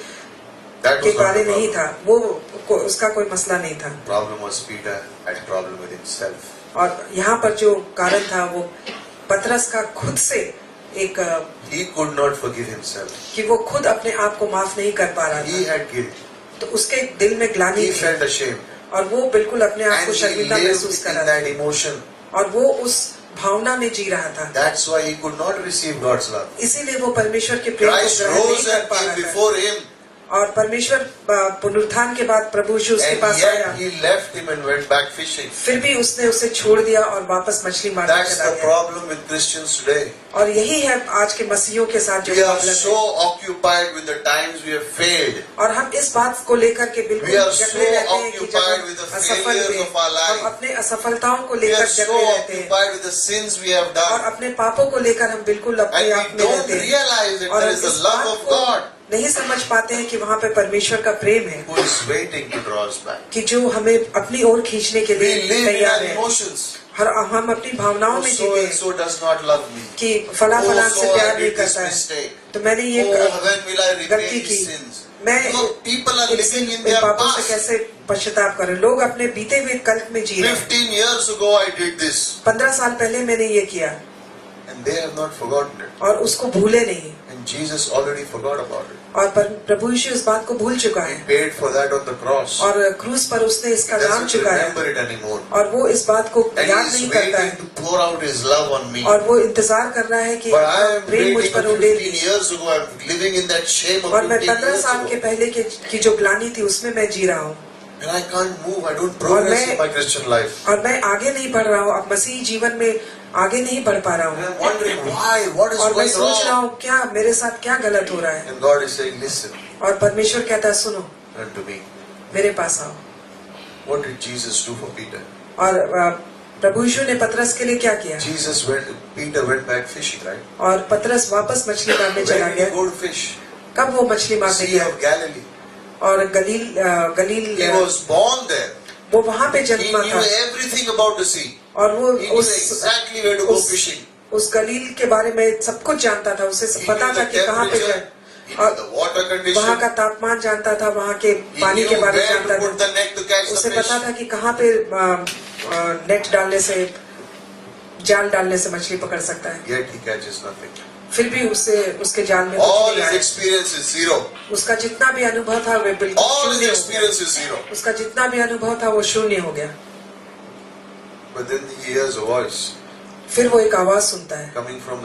That के was not बारे the नहीं problem. था, वो उसका कोई मसला नहीं था। Problem was Peter had a problem with himself. और यहाँ पर जो कारण था वो पतरस का खुद से एक He could not forgive himself. कि वो खुद अपने आप को माफ नहीं कर पा रहा He था, had guilt. तो उसके दिल में ग्लानि He थी, felt ashamed. और वो बिल्कुल अपने आप And को he शर्मिंदा lived महसूस कर in रहा था, that emotion. और वो उस भावना में जी रहा था। That's why he could not receive God's love. इसीलिए वो परमेश्वर के प्रेम को Christ ग्रहण नहीं rose कर and पा came रहा था। before him. और परमेश्वर पुनरुत्थान के बाद प्रभु यीशु उसके And पास yet आया, he left him and went back fishing. फिर भी उसने उसे छोड़ दिया और वापस मछली मारने That's चला the गया। problem with Christians today. और यही है आज के मसीहियों के साथ जो We are प्रॉब्लम so है। occupied with the times we have failed. और हम इस बात को लेकर के बिल्कुल We are जकड़े so रहते हैं कि जब occupied हम with the असफल failures हुए, of our life. हम अपने असफलताओं को We लेकर are so जकड़े रहते हैं, occupied with the sins we have और done. अपने पापों को लेकर हम बिल्कुल अपने And आप we में don't रहते हैं, realize that और there हम is the इस love बात of को God नहीं समझ पाते हैं कि वहाँ पे परमेश्वर का प्रेम है, who is waiting to draw us back. कि जो हमें अपनी ओर खींचने के We लिए live in तैयार our है। emotions. हम अपनी भावनाओं Oh, में so जीते and हैं so does not love me. कि फला Oh, फलां so से I प्यार नहीं did this करता है, mistake. तो मैंने ये Oh, when will I repay गलती की, these sins? मैं Because people are living in in their पापों से past. कैसे पश्चाताप करें। लोग अपने बीते हुए कल्प में जी रहे हैं। 15 years ago I did this. 15 साल पहले मैंने ये किया, And they have not forgotten it. और उसको भूले नहीं, And Jesus already forgot about it. और प्रभु यीशु इस बात को भूल चुका He है, paid for that on the cross. और क्रूस पर उसने He इसका दाम doesn't चुकाया, remember it anymore. और वो इस बात को And याद He नहीं is करता waiting है, to pour out His love on me. और वो इंतजार कर रहा है कि But I am प्रेम मुझ waiting पर for उड़े। 15 years ago. I'm living in that shame of और मैं 15 15 years साल के ago. पहले की जो ग्लानि थी उसमें मैं जी रहा हूँ, And I can't move. I don't progress in my Christian life. और मैं आगे नहीं बढ़ रहा हूँ, अब मसीही जीवन में आगे नहीं बढ़ पा रहा And हूँ, I'm wondering why? What is और मैं going सोच रहा wrong? हूँ क्या मेरे साथ क्या गलत हो रहा है। And God is saying, listen, और परमेश्वर कहता है सुनो, turn to me. मेरे पास आओ। What did Jesus do for Peter? और प्रभु यीशु ने पतरस के लिए क्या किया? Peter went back fishing, right? और पतरस वापस मछली मारने चला Where did he गया। go to fish? कब वो मछली मारने Sea गया? of Galilee. और गलील He was born there. वो वहाँ पे He जन्मा knew था, everything about the sea. और वो He knew exactly where to go fishing. उस गलील के बारे में सब कुछ जानता था, उसे He पता knew था the कि कहाँ पे temperature. जाए, He knew the water वहाँ condition. का तापमान जानता था, वहाँ के He पानी knew के बारे में where जानता to put था, the net to catch the उसे fish. पता था कि कहाँ पे नेट डालने से, जाल डालने से मछली पकड़ सकता है। Yet he catches nothing. फिर भी उसके जाल में कुछ All नहीं his आया। experience is zero. उसका जितना भी अनुभव था वे बिल्कुल All his शून्य हो गया। experience is zero. उसका जितना भी अनुभव था वो शून्य हो गया। But then he hears a voice फिर वो एक आवाज सुनता है, coming from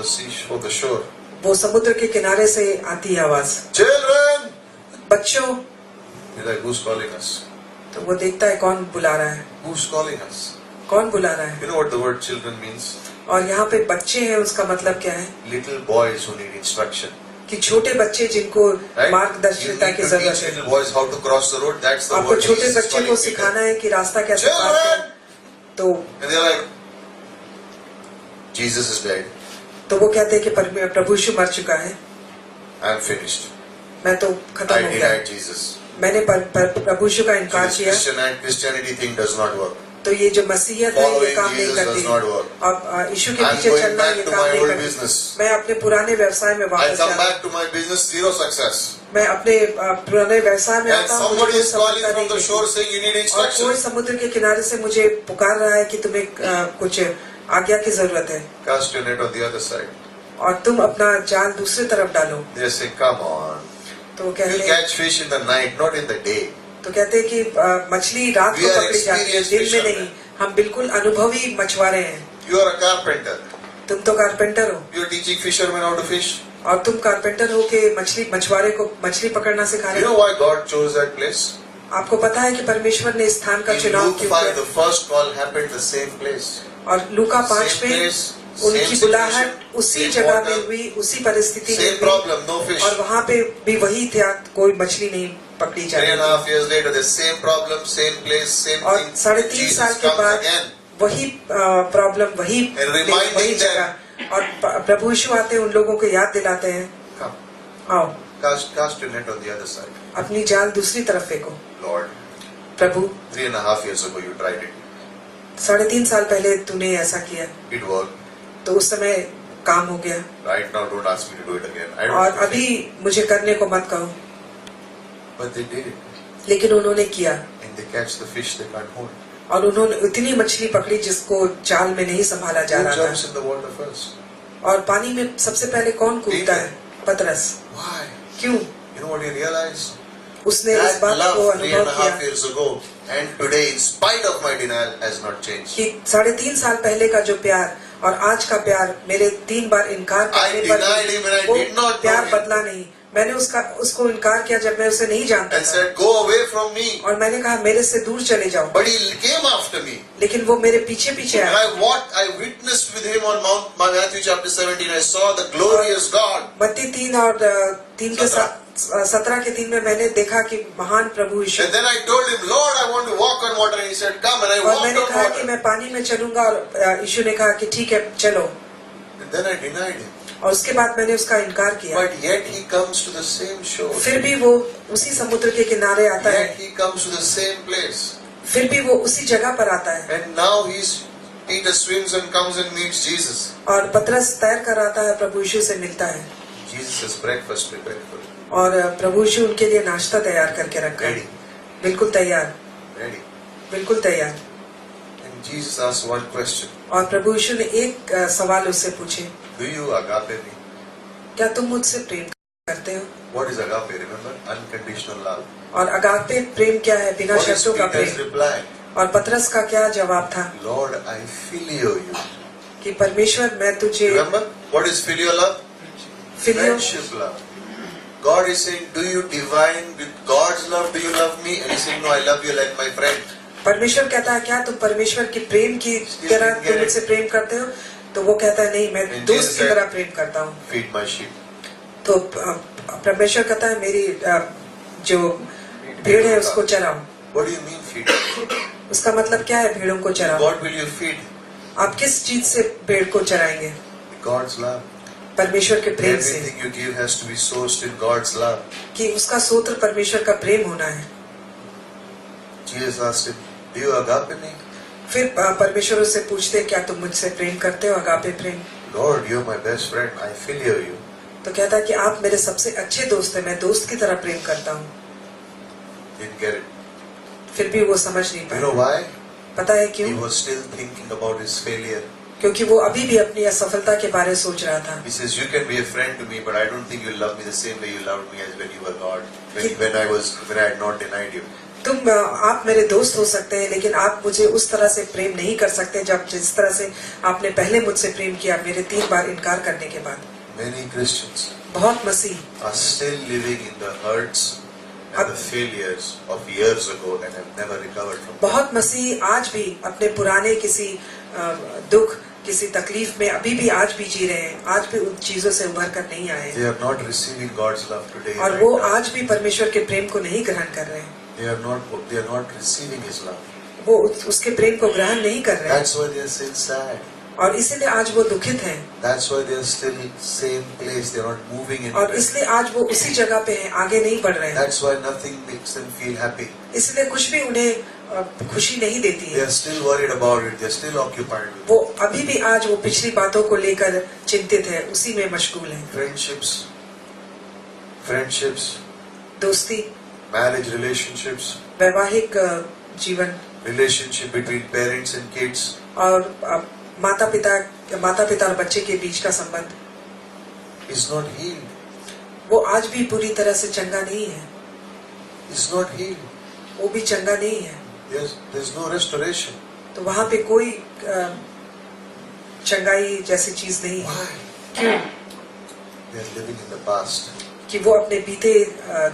the shore. वो समुद्र के किनारे से आती है आवाज, Children! बच्चों। He's like, who's calling us? तो वो देखता है कौन बुला रहा है, Who's calling us? कौन बुला रहा है। You know what the word children means? और यहाँ पे बच्चे हैं, उसका मतलब क्या है? Little boys who need instruction. कि छोटे बच्चे जिनको Right? You मार्गदर्शिता need की to जरूरत teach है, little boys how to cross the road. That's the आपको word छोटे Jesus is बच्चे को calling सिखाना Peter. है कि रास्ता कैसे पार Children! करें। तो And they're like, Jesus is dead. तो वो कहते हैं कि प्रभु यीशु मर चुका है, I'm finished. मैं तो खत्म I हो गया, denied Jesus. मैंने प्रभु यीशु का So इनकार this किया। Christianity thing does not work. तो ये जो मसीहत है ये Following काम नहीं Jesus करती। does not work. अब यीशु के I'm पीछे going चलना back ये to काम my नहीं old करती। business. मैं अपने पुराने व्यवसाय में I वापस come जा रहा back to my business, zero success. हूँ। मैं अपने पुराने व्यवसाय में And आता हूँ, मुझे somebody कोई is calling सफलता from नहीं the मिलती। shore saying you need और कोई instructions. समुद्र के किनारे से मुझे पुकार रहा है कि तुम्हें कुछ आज्ञा की जरूरत है Cast your net on the other side. और तुम अपना जाल दूसरी तरफ डालो। They say, come on. तो You कहते catch fish in the night, not in the day. तो कहते हैं कि मछली रात We को are पकड़ी जाती है, experienced दिन में fishermen. नहीं। हम बिल्कुल अनुभवी मछुआरे हैं। You are a carpenter. तुम तो कारपेंटर हो You are teaching fishermen how to fish. और तुम कारपेंटर हो के मछुआरे को मछली पकड़ना सिखा You रहे know हो। why God chose that place? आपको पता है कि परमेश्वर ने इस स्थान का In चुनाव Luke क्यों 5, किया? the first call happened the same place. और लूका 5 Same में place, उनकी same बुलाहट situation, उसी same जगह water, में हुई, उसी परिस्थिति में Same हुई problem, no fish. और वहाँ पे भी वही था, कोई मछली नहीं पकड़ी जा 3.5 रही। years later, the same problem, same place, same और thing. 3.5 साल Jesus के comes बाद again. वही प्रॉब्लम, वही And reminding वही them. जगह और प्रभु यीशु आते हैं, उन लोगों को याद दिलाते हैं, Come, आओ cast your net on the other side. अपनी जाल दूसरी तरफ फेंको। Lord, Prabhu 3.5 years ago you tried it. 3.5 साल पहले तूने ऐसा किया It worked. तो उस समय काम हो गया Right now, don't ask me to do it again. I और don't. अभी मुझे करने को मत कहो। But they did it. लेकिन उन्होंने किया And they catch the fish they can't hold. और उन्होंने इतनी मछली पकड़ी जिसको जाल में नहीं संभाला जा Who रहा jumps था। in the water first? और पानी में सबसे पहले कौन कूदता है? पतरस। Why? क्यों? You know what he realized? उसने इस That बात को love अनुभव 3.5 किया years ago and today, in spite of my denial, has not changed. कि 3.5 साल पहले का जो प्यार और आज का प्यार, मेरे 3 बार इनकार करने I पर denied him and I वो did not know प्यार him. बदला नहीं। मैंने उसको इनकार किया जब मैं उसे नहीं जानता And था said, go away from me. और मैंने कहा मेरे से दूर चले जाओ, But he came after me. लेकिन वो मेरे पीछे पीछे And आया। I witnessed with him on Matthew chapter 17. I saw the glorious God. मत्ती 3 और 3 के 17 के 3 में मैंने देखा कि महान प्रभु यीशु। And then I told him, Lord, I want to walk on water. And he said, come. And I और walked मैंने on कहा कि water. मैं पानी में चलूंगा और यीशु ने कहा कि ठीक है चलो। And then I denied him. और उसके बाद मैंने उसका इनकार किया। But yet he comes to the same shore. फिर भी वो उसी समुद्र के किनारे आता है, Yet he comes to the same place. फिर भी वो उसी जगह पर आता है। And now Peter swims and comes and meets Jesus. और पतरस तैर कर आता है, प्रभु यीशु से मिलता है Jesus has breakfast prepared for him. और प्रभु यीशु उनके लिए नाश्ता तैयार करके रखा है। Ready. बिल्कुल तैयार, Ready. बिल्कुल तैयार। And Jesus asked one question. और प्रभु यीशु ने एक सवाल उससे पूछे, Do you agape me? क्या तुम मुझसे प्रेम करते हो? What is agape? Remember? Unconditional love. और अगापे प्रेम क्या है? बिना What is शर्तों का Peter's प्रेम। reply? और पतरस का क्या जवाब था? Lord, I filio you. कि परमेश्वर मैं तुझे Remember? What is filial love? फिलियो, Friendship love. God is saying, do you divine with God's love? Do you love me? And he's saying, no, I love you like my friend. परमेश्वर कहता है क्या तुम परमेश्वर की प्रेम की तरह तुम मुझसे प्रेम करते हो? तो वो कहता है नहीं, मैं दोस्त की तरह प्रेम करता हूँ। Feed my sheep. तो परमेश्वर कहता है मेरी जो भेड़ है उसको चराओ। What do you mean feed? उसका मतलब क्या है भेड़ों को चराओ? What will you feed? आप किस चीज से भेड़ को चराएंगे? God's love. परमेश्वर के प्रेम से, Everything you give has to be sourced in God's love. कि उसका सूत्र परमेश्वर का प्रेम होना है। Jesus asked him, do you agape me? फिर परमेश्वर उससे पूछते क्या तुम मुझसे प्रेम करते हो? Agape Prem. Lord, you're my best friend. I filio you. तो कहता है कि आप मेरे सबसे अच्छे दोस्त हैं, मैं दोस्त की तरह प्रेम करता हूँ। Didn't get it. फिर भी वो समझ नहीं You know पाया। why? पता है He क्यों? was still thinking about his failure. क्योंकि वो अभी भी अपनी असफलता के बारे में सोच रहा था। He says, you can be a friend to me, but I don't think you love me the same way you loved me as when you were God. When I had not denied you. आप मेरे दोस्त हो सकते हैं, लेकिन आप मुझे उस तरह से प्रेम नहीं कर सकते जब जिस तरह से आपने पहले मुझसे प्रेम किया, मेरे 3 बार इनकार करने के बाद। Many Christians बहुत मसीह are still living in the hurts and the failures of years ago and have never recovered from them. बहुत मसीह आज भी अपने पुराने किसी दुख किसी तकलीफ में अभी भी आज भी जी रहे हैं, आज भी उन चीजों से उभर कर नहीं आए हैं। They are not receiving God's love today. और right वो now. आज भी परमेश्वर के प्रेम को नहीं ग्रहण कर रहे हैं, They are not receiving His love. वो उसके प्रेम को ग्रहण नहीं कर रहे हैं, That's why they are still sad. और इसीलिए आज वो दुखित हैं, That's why they are still same place. They are not moving और anywhere. इसलिए आज वो उसी जगह पे हैं, आगे नहीं बढ़ रहे हैं। That's why nothing makes them feel happy. इसलिए कुछ भी उन्हें खुशी नहीं देती They है। are still worried about it. They are still occupied with वो अभी भी आज वो पिछली बातों को लेकर चिंतित है, उसी में मशगूल है। friendships, दोस्ती, marriage relationships, वैवाहिक जीवन, relationship between parents and kids और माता पिता और बच्चे के बीच का संबंध is not healed. वो आज भी पूरी तरह से चंगा नहीं है, Is not healed. वो भी चंगा नहीं है। There's no restoration. तो वहां पे कोई चंगाई जैसी चीज नहीं है। Why? क्यों? They are living in the past. कि वो अपने बीते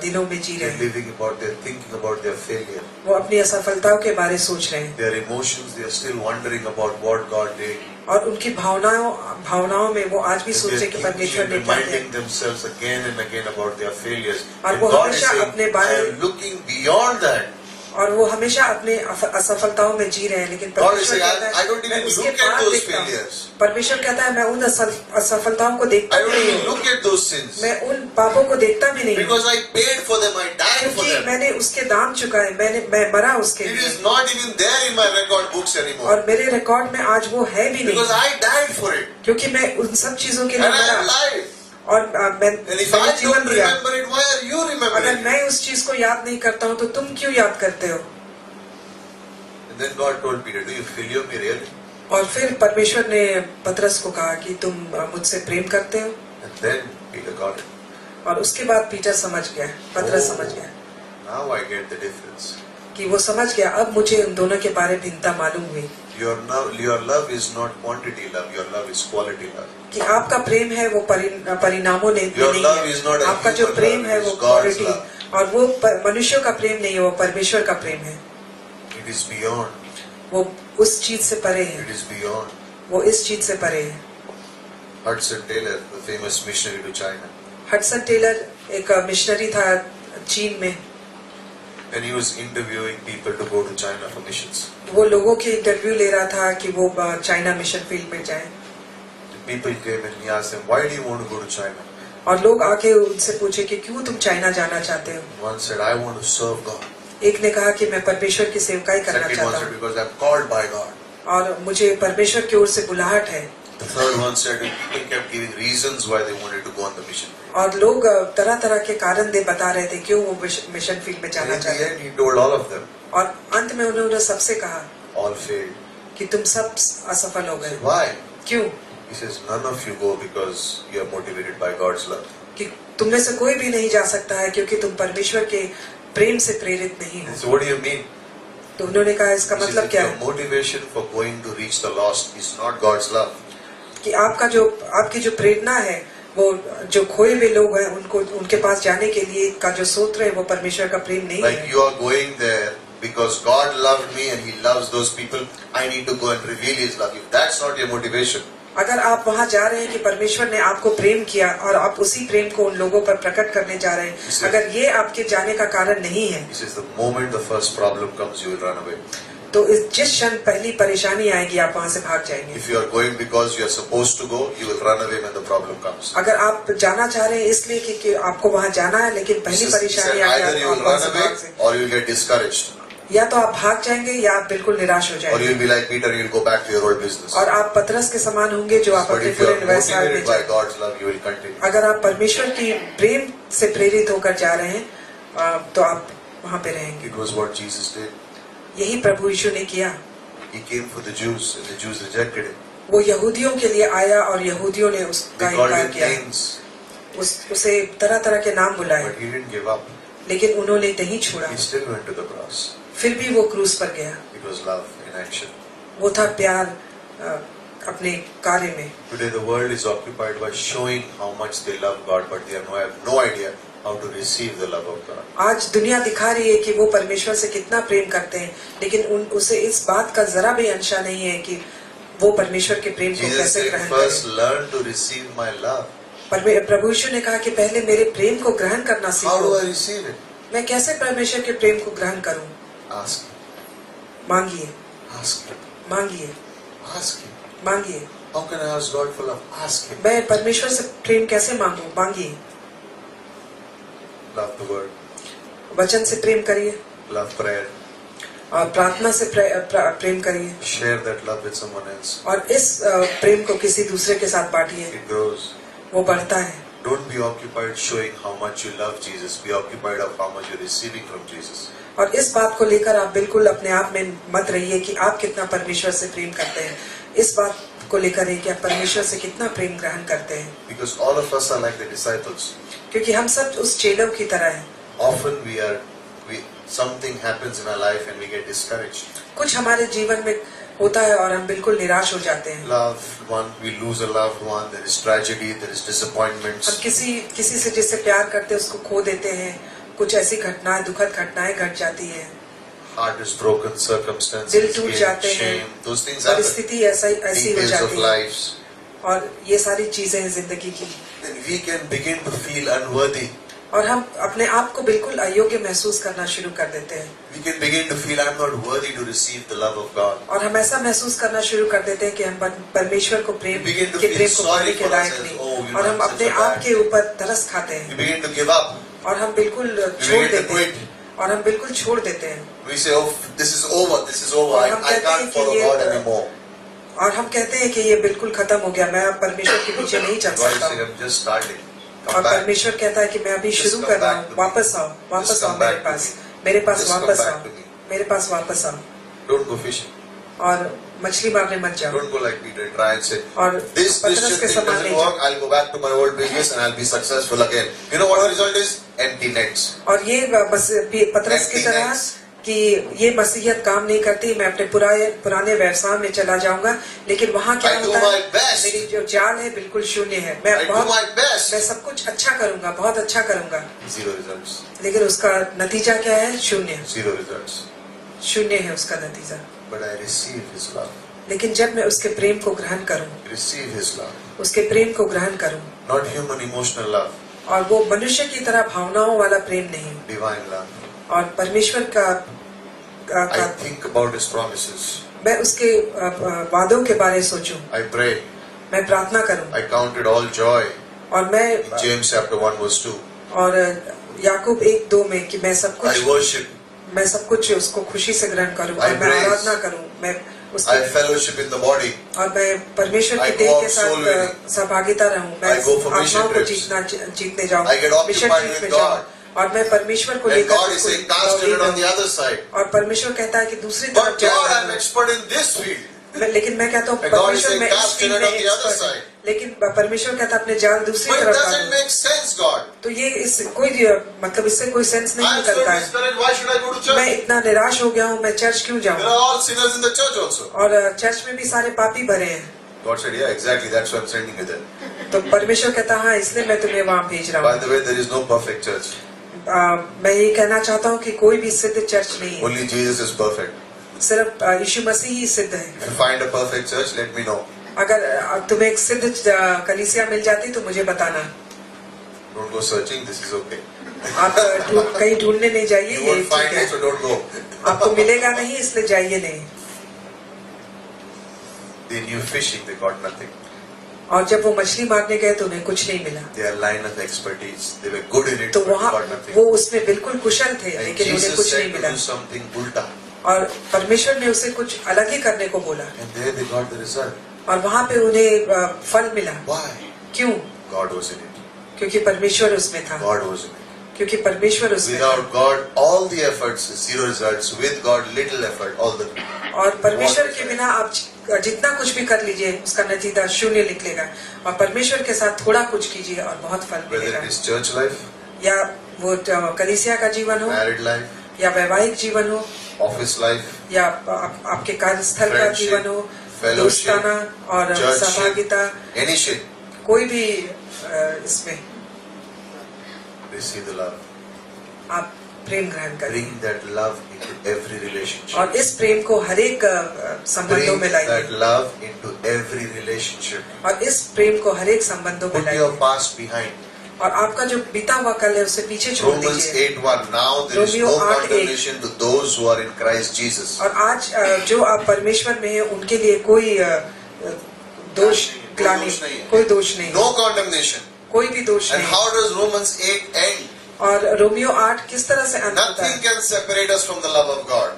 दिनों में जी रहे They're हैं, they're thinking about their failure. वो अपनी असफलताओं के बारे सोच रहे हैं, Their emotions, they are still wondering about what God did. और उनकी भावनाओं में वो आज भी And सोच रहे they're कि परमेश्वर ने क्या किया। reminding themselves again and again about their failures. और And वो God is हमेशा saying, अपने I बारे am looking beyond that. और वो हमेशा अपने असफलताओं में जी रहे हैं, लेकिन God is परमेश्वर saying, कहता I है don't मैं even उसके look at बाद those देखता हूँ। failures. परमेश्वर कहता है मैं उन असफलताओं को देखता I don't भी even नहीं हूँ, look at those sins. मैं उन पापों को देखता भी नहीं हूँ, Because I paid for them, I died for क्योंकि them. मैंने उसके दाम चुकाए, मैं मरा उसके It लिए, is not even there in my record books anymore. और मेरे रिकॉर्ड में आज वो है भी Because नहीं, I died for it. क्योंकि मैं उन सब चीजों के लिए And I am मरा alive. और And if I मैंने जीवन don't दिया। remember it, why are you अगर remembering it? मैं उस चीज को याद नहीं करता हूँ तो तुम क्यों याद करते हो? And then God told Peter, do you feel me really? और फिर परमेश्वर ने पतरस को कहा कि तुम मुझसे प्रेम करते हो, And then Peter got it. और उसके बाद पीटर समझ गया, पतरस समझ गया Now I get the difference. कि वो समझ गया, अब मुझे उन दोनों के बारे में भिन्नता मालूम हुई Your love is not quantity love. Your love is quality love. कि आपका प्रेम है वो परिणामों में Your नहीं love is not है, a आपका जो human प्रेम love, है it वो is God's क्वालिटी, love. और वो मनुष्यों का प्रेम नहीं है, वो परमेश्वर का प्रेम है। It is beyond. वो उस चीज से परे है, It is beyond. वो इस चीज से परे है। Hudson Taylor, the famous missionary to China, Hudson Taylor एक मिशनरी था चीन में, and he was interviewing people to go to China for missions. वो लोगों की इंटरव्यू ले रहा था कि वो चाइना मिशन फील्ड में जाएं, The people came and he asked them, why do you want to go to China? और लोग आके उनसे पूछे कि क्यों तुम चाइना जाना चाहते हो? One said, I want to serve God. एक ने कहा कि मैं परमेश्वर की सेवकाई करना Second one चाहता said, हूँ because I'm called by God. और मुझे परमेश्वर की ओर से बुलाहट है। The third one said, people kept giving reasons why they wanted to go on the mission. और लोग तरह तरह के कारण दे बता रहे थे क्यों वो मिशन फील्ड में And जाना in the चाहते हैं, end, he told all of them, और अंत में उन्होंने सबसे कहा all failed. कि तुम सब असफल हो गए। Why? क्यों? He says, none of you go because you are motivated by God's love. कि तुम में से कोई भी नहीं जा सकता है क्योंकि तुम परमेश्वर के प्रेम से प्रेरित नहीं हो। So what do you mean? तो उन्होंने कहा इसका He says, मतलब if क्या your है motivation for going to reach the lost is not God's love, कि आपकी जो प्रेरणा है वो जो खोए हुए लोग हैं उनको उनके पास जाने के लिए का जो सूत्र है वो परमेश्वर का प्रेम नहीं like है। you are going there because God loved me and He loves those people, I need to go and reveal His love. If that's not your motivation, अगर आप वहां जा रहे हैं कि परमेश्वर ने आपको प्रेम किया और आप उसी प्रेम को उन लोगों पर प्रकट करने जा रहे हैं, अगर ये आपके जाने का कारण नहीं है He says, the moment the first problem comes, you will run away. तो जिस क्षण पहली परेशानी आएगी आप वहां से भाग जाएंगे। If you are going because you are supposed to go, you will run away when the problem comes. अगर आप जाना चाह रहे हैं इसलिए कि आपको वहां जाना है, लेकिन He पहली says, परेशानी either you will run away आएगी or you will get discouraged. या तो आप भाग जाएंगे या आप बिल्कुल निराश हो Or you जाएंगे, will be like Peter, you will go back to your old business. और आप पतरस के समान होंगे जो आप But अपने if you पूरे are व्यवसाय में motivated by जाएंगे। God's love, you will continue. अगर आप परमेश्वर की प्रेम से प्रेरित होकर जा रहे हैं तो आप वहां पे रहेंगे। It was what Jesus did. यही प्रभु यीशु ने किया। He came for the Jews and the Jews rejected Him. वो यहूदियों के लिए आया और यहूदियों ने उसका They called इनकार Him किया, names, उसे तरह तरह के नाम बुलाए, but He didn't give up. लेकिन उन्होंने नहीं छोड़ा, He still went to the cross. फिर भी वो क्रूस पर गया। It was love in action. वो था प्यार अपने कार्य में। Today the world is occupied by showing how much they love God, but they have no idea how to receive the love of God. आज दुनिया दिखा रही है कि वो परमेश्वर से कितना प्रेम करते हैं, लेकिन उसे इस बात का जरा भी अंशा नहीं है कि वो परमेश्वर के प्रेम को Jesus कैसे said, ग्रहण first करें। learn to receive my love. प्रभु यीशु ने कहा कि पहले मेरे प्रेम को ग्रहण करना How सीखो। do I receive it? मैं कैसे परमेश्वर के प्रेम को ग्रहण करूं? Ask him. मांगिए, Ask him. मांगिए, Ask him. मांगिए। How can I ask God for love? Ask him. मैं परमेश्वर से प्रेम कैसे मांगूं? मांगिए। Love the word. वचन से प्रेम करिए Love prayer. और प्रार्थना से प्रेम करिए Share that love with someone else. और इस प्रेम को किसी दूसरे के साथ बांटिए। It grows. वो बढ़ता है। Don't be occupied showing how much you love Jesus. Be occupied of how much you're receiving from Jesus. और इस बात को लेकर आप बिल्कुल अपने आप में मत रहिए कि आप कितना परमेश्वर से प्रेम करते हैं। इस बात को लेकर रहिए कि आप परमेश्वर से कितना प्रेम ग्रहण करते हैं। Because all of us are like the disciples. क्योंकि हम सब उस चेलों की तरह हैं। Often something happens in our life and we get discouraged. कुछ हमारे जीवन में होता है और हम बिल्कुल निराश हो जाते हैं। Loved one, we lose a loved one. There is tragedy, there is हम disappointments. किसी से जिससे प्यार करते हैं उसको खो देते हैं। कुछ ऐसी घटनाएं, दुखद घटनाएं घट जाती है। Heart is broken, circumstances, दिल टूट guilt, जाते हैं। shame. Those things happen. परिस्थिति ऐसी हो Details of जाती है lives. और ये सारी चीजें हैं जिंदगी की। Then we can begin to feel unworthy. और हम अपने आप को बिल्कुल अयोग्य महसूस करना शुरू कर देते हैं। We can begin to feel I'm not worthy to receive the love of God. और हम ऐसा महसूस करना शुरू कर देते हैं कि हम परमेश्वर को प्रेम We begin to के feel प्रेम को sorry पाने के for लायक ourselves. नहीं। Oh, you और know, हम I'm अपने such a आप bad. के ऊपर तरस खाते We हैं begin to give up. और हम बिल्कुल छोड़ begin to देते quit. हैं और हम बिल्कुल छोड़ देते हैं We say, oh, this is over, this is over. और हम I कहते हैं can't कि follow ये God anymore. और हम कहते हैं कि ये बिल्कुल खत्म हो गया, मैं अब परमेश्वर के पीछे नहीं चल God is सकता saying, हूँ। I'm just starting. और Come back. परमेश्वर कहता है कि मैं अभी Just शुरू come कर रहा back हूँ, to me. वापस आओ, वापस Just आओ come मेरे back to पास, me. मेरे पास Just come वापस back आओ, to me. मेरे पास वापस आओ Don't go fishing. और मछली मारने मत जाओ। Don't go like Peter and try and say, और this पतरस Christian के thing समान doesn't नहीं work, जाओ। I'll go back to my old business and I'll be successful again. You know what the result is? Empty nets. और ये बस पतरस की तरह Emptiness. कि ये मसीहत काम नहीं करती, मैं अपने पुराने व्यवसाय में चला जाऊंगा, लेकिन वहाँ क्या I do होता है, my best. मेरी जो जाल है बिल्कुल शून्य है। मैं I do my best. मैं सब कुछ अच्छा करूंगा, बहुत अच्छा करूंगा, Zero results. लेकिन उसका नतीजा क्या है? शून्य। Zero results. शून्य है उसका नतीजा। But I receive His love. लेकिन जब मैं उसके प्रेम को ग्रहण करूं, Receive His love. उसके प्रेम को ग्रहण करूं, Not human emotional love. और वो मनुष्य की तरह भावनाओं वाला प्रेम नहीं, Divine love. और परमेश्वर का I think about His promises. मैं उसके वादों के बारे सोचूं, I pray. मैं प्रार्थना करूं, I count it all joy. और मैं In James chapter 1 verse 2. और याकूब 1:2 में कि मैं सब I कुछ worship. उसको खुशी से ग्रहण करूं, I और मैं praise. आराधना करूं, मैं I उसके fellowship in the body. और मैं परमेश्वर के I देह go के out soul साथ winning. सहभागिता रहूं, मैं I go for mission आत्माओं को trips. जीतने जाऊं, I get occupied mission trip with में God. जाऊं, और मैं परमेश्वर को And लेकर God is saying, cast it on the other side. और परमेश्वर कहता है कि दूसरी But तरफ God, I'm जाओ। expert in this field. लेकिन मैं कहता हूँ And God is परमेश्वर saying, मैं इस cast फील्ड it में on the other expert हूँ। side. लेकिन परमेश्वर कहता है अपने जाल दूसरी But it तरफ doesn't डालो। make sense, God. तो ये मतलब इससे कोई सेंस नहीं I'm so निकलता है। discouraged. Why should I go to मैं church? इतना निराश हो गया हूँ, मैं चर्च क्यों There जाऊँ? are all sinners in the church also. और चर्च में भी सारे पापी भरे हैं। God said, yeah, exactly. That's why I'm sending you there. तो परमेश्वर कहता है हाँ, इसलिए मैं तुम्हें वहाँ भेज रहा By हूँ। the way, there is no perfect church. मैं ये कहना चाहता हूँ कि कोई भी सिद्ध चर्च नहीं है, Only Jesus is perfect. सिर्फ यीशु मसीह ही सिद्ध है। If you find a perfect church, let me know. अगर तुम्हें एक सिद्ध कलीसिया मिल जाती तो मुझे बताना। Don't go searching. This is okay. आप कहीं ढूंढने नहीं जाइए, You ये won't find ठीक है। it, so don't go. आपको मिलेगा नहीं, इसलिए जाइए नहीं। They knew fishing, they got nothing. और जब वो मछली मारने गए तो उन्हें कुछ नहीं मिला। Their line of expertise, they were good in it, तो but वहाँ got nothing. वो उसमें बिल्कुल कुशल थे, And लेकिन उन्हें Jesus कुछ said नहीं to मिला। do something ulta. और परमेश्वर ने उसे कुछ अलग ही करने को बोला, And there they got the result. और वहाँ पे उन्हें फल मिला। Why? क्यों? God was in it. क्योंकि परमेश्वर उसमें था, God was in it. क्योंकि परमेश्वर उसमें था। Without God, all the efforts, zero results. With God, little effort, all the. और परमेश्वर के बिना आप जितना कुछ भी कर लीजिए उसका नतीजा शून्य निकलेगा, और परमेश्वर के साथ थोड़ा कुछ कीजिए और बहुत फल Whether मिलेगा। it is church life, या वो कलीसिया का जीवन हो, married life, या वैवाहिक जीवन हो, office life, या आपके कार्यस्थल का Friendship, जीवन हो, fellowship, दोस्ताना और church, सहभागिता, any shit, कोई भी इसमें receive the love. आप प्रेम ग्रहण करिए Bring that love into every relationship. और इस प्रेम को हर एक संबंधों Bring में लाइए that love into every relationship. और इस प्रेम को हर एक संबंधों में Put your लाइए past behind. और आपका जो बीता हुआ कल है उसे पीछे छोड़ Romans दीजिए 8:1. Now there is Romeo no 8:1. condemnation to those who are in Christ Jesus. और आज जो आप परमेश्वर में है उनके लिए कोई दोष ग्लानि कोई दोष नहीं No condemnation. कोई भी दोष And नहीं how does Romans 8 end? और रोमियो 8 किस तरह से अंत होता Nothing है can separate us from the love of God.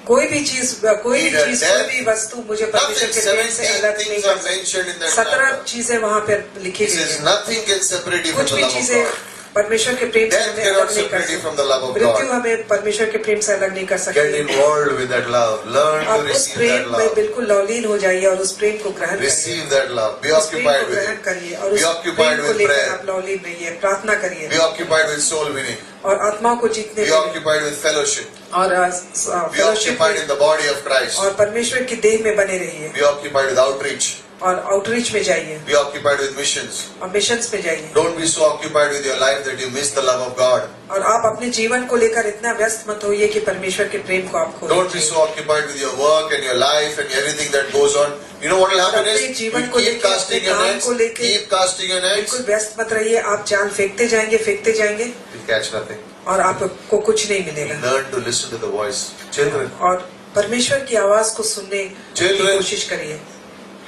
कोई भी चीज कोई Neither भी death, वस्तु मुझे परमेश्वर Nothing. के प्रेम से 17 अलग नहीं things कर are mentioned in that 17 chapter. चीजें वहाँ पर लिखी He गई says हैं nothing can separate you from कुछ the भी love of चीजें God. परमेश्वर के प्रेम से Death हमें cannot अलग नहीं कर separate you सकती from the love of मृत्यु God. हमें परमेश्वर के प्रेम से अलग नहीं कर Get सकती involved with that love. Learn to आप उस receive प्रेम that में love. बिल्कुल लवलीन हो जाइए और उस प्रेम को ग्रहण करिए Receive that love. Be उस प्रेम occupied को with ग्रहण it. करिए और Be उस occupied प्रेम को with लेकर prayer. आप लवलीन रहिए प्रार्थना करिए Be occupied with soul winning. और आत्माओं को जीतने Be दीजिए occupied with fellowship. और Be fellowship occupied में in the body of Christ. और परमेश्वर की देह में बने रहिए Be occupied with outreach. और आउटरीच में जाइए Be occupied with missions. और मिशंस में जाइए Don't be so occupied with your life that you miss the love of God. और आप अपने जीवन को लेकर इतना व्यस्त मत होइए कि परमेश्वर के प्रेम को आप खो Don't be दीजिए so occupied with your work and your life and everything that goes on. You know what will happen अपने is, जीवन you को keep लेके, casting अपने your काम nets, को लेके keep casting your nets, बिल्कुल व्यस्त मत रहिए आप जाल फेंकते जाएंगे you catch nothing. और आपको कुछ नहीं मिलेगा Learn to listen to the voice. Children, और परमेश्वर की आवाज को सुनने की Children. कोशिश करिए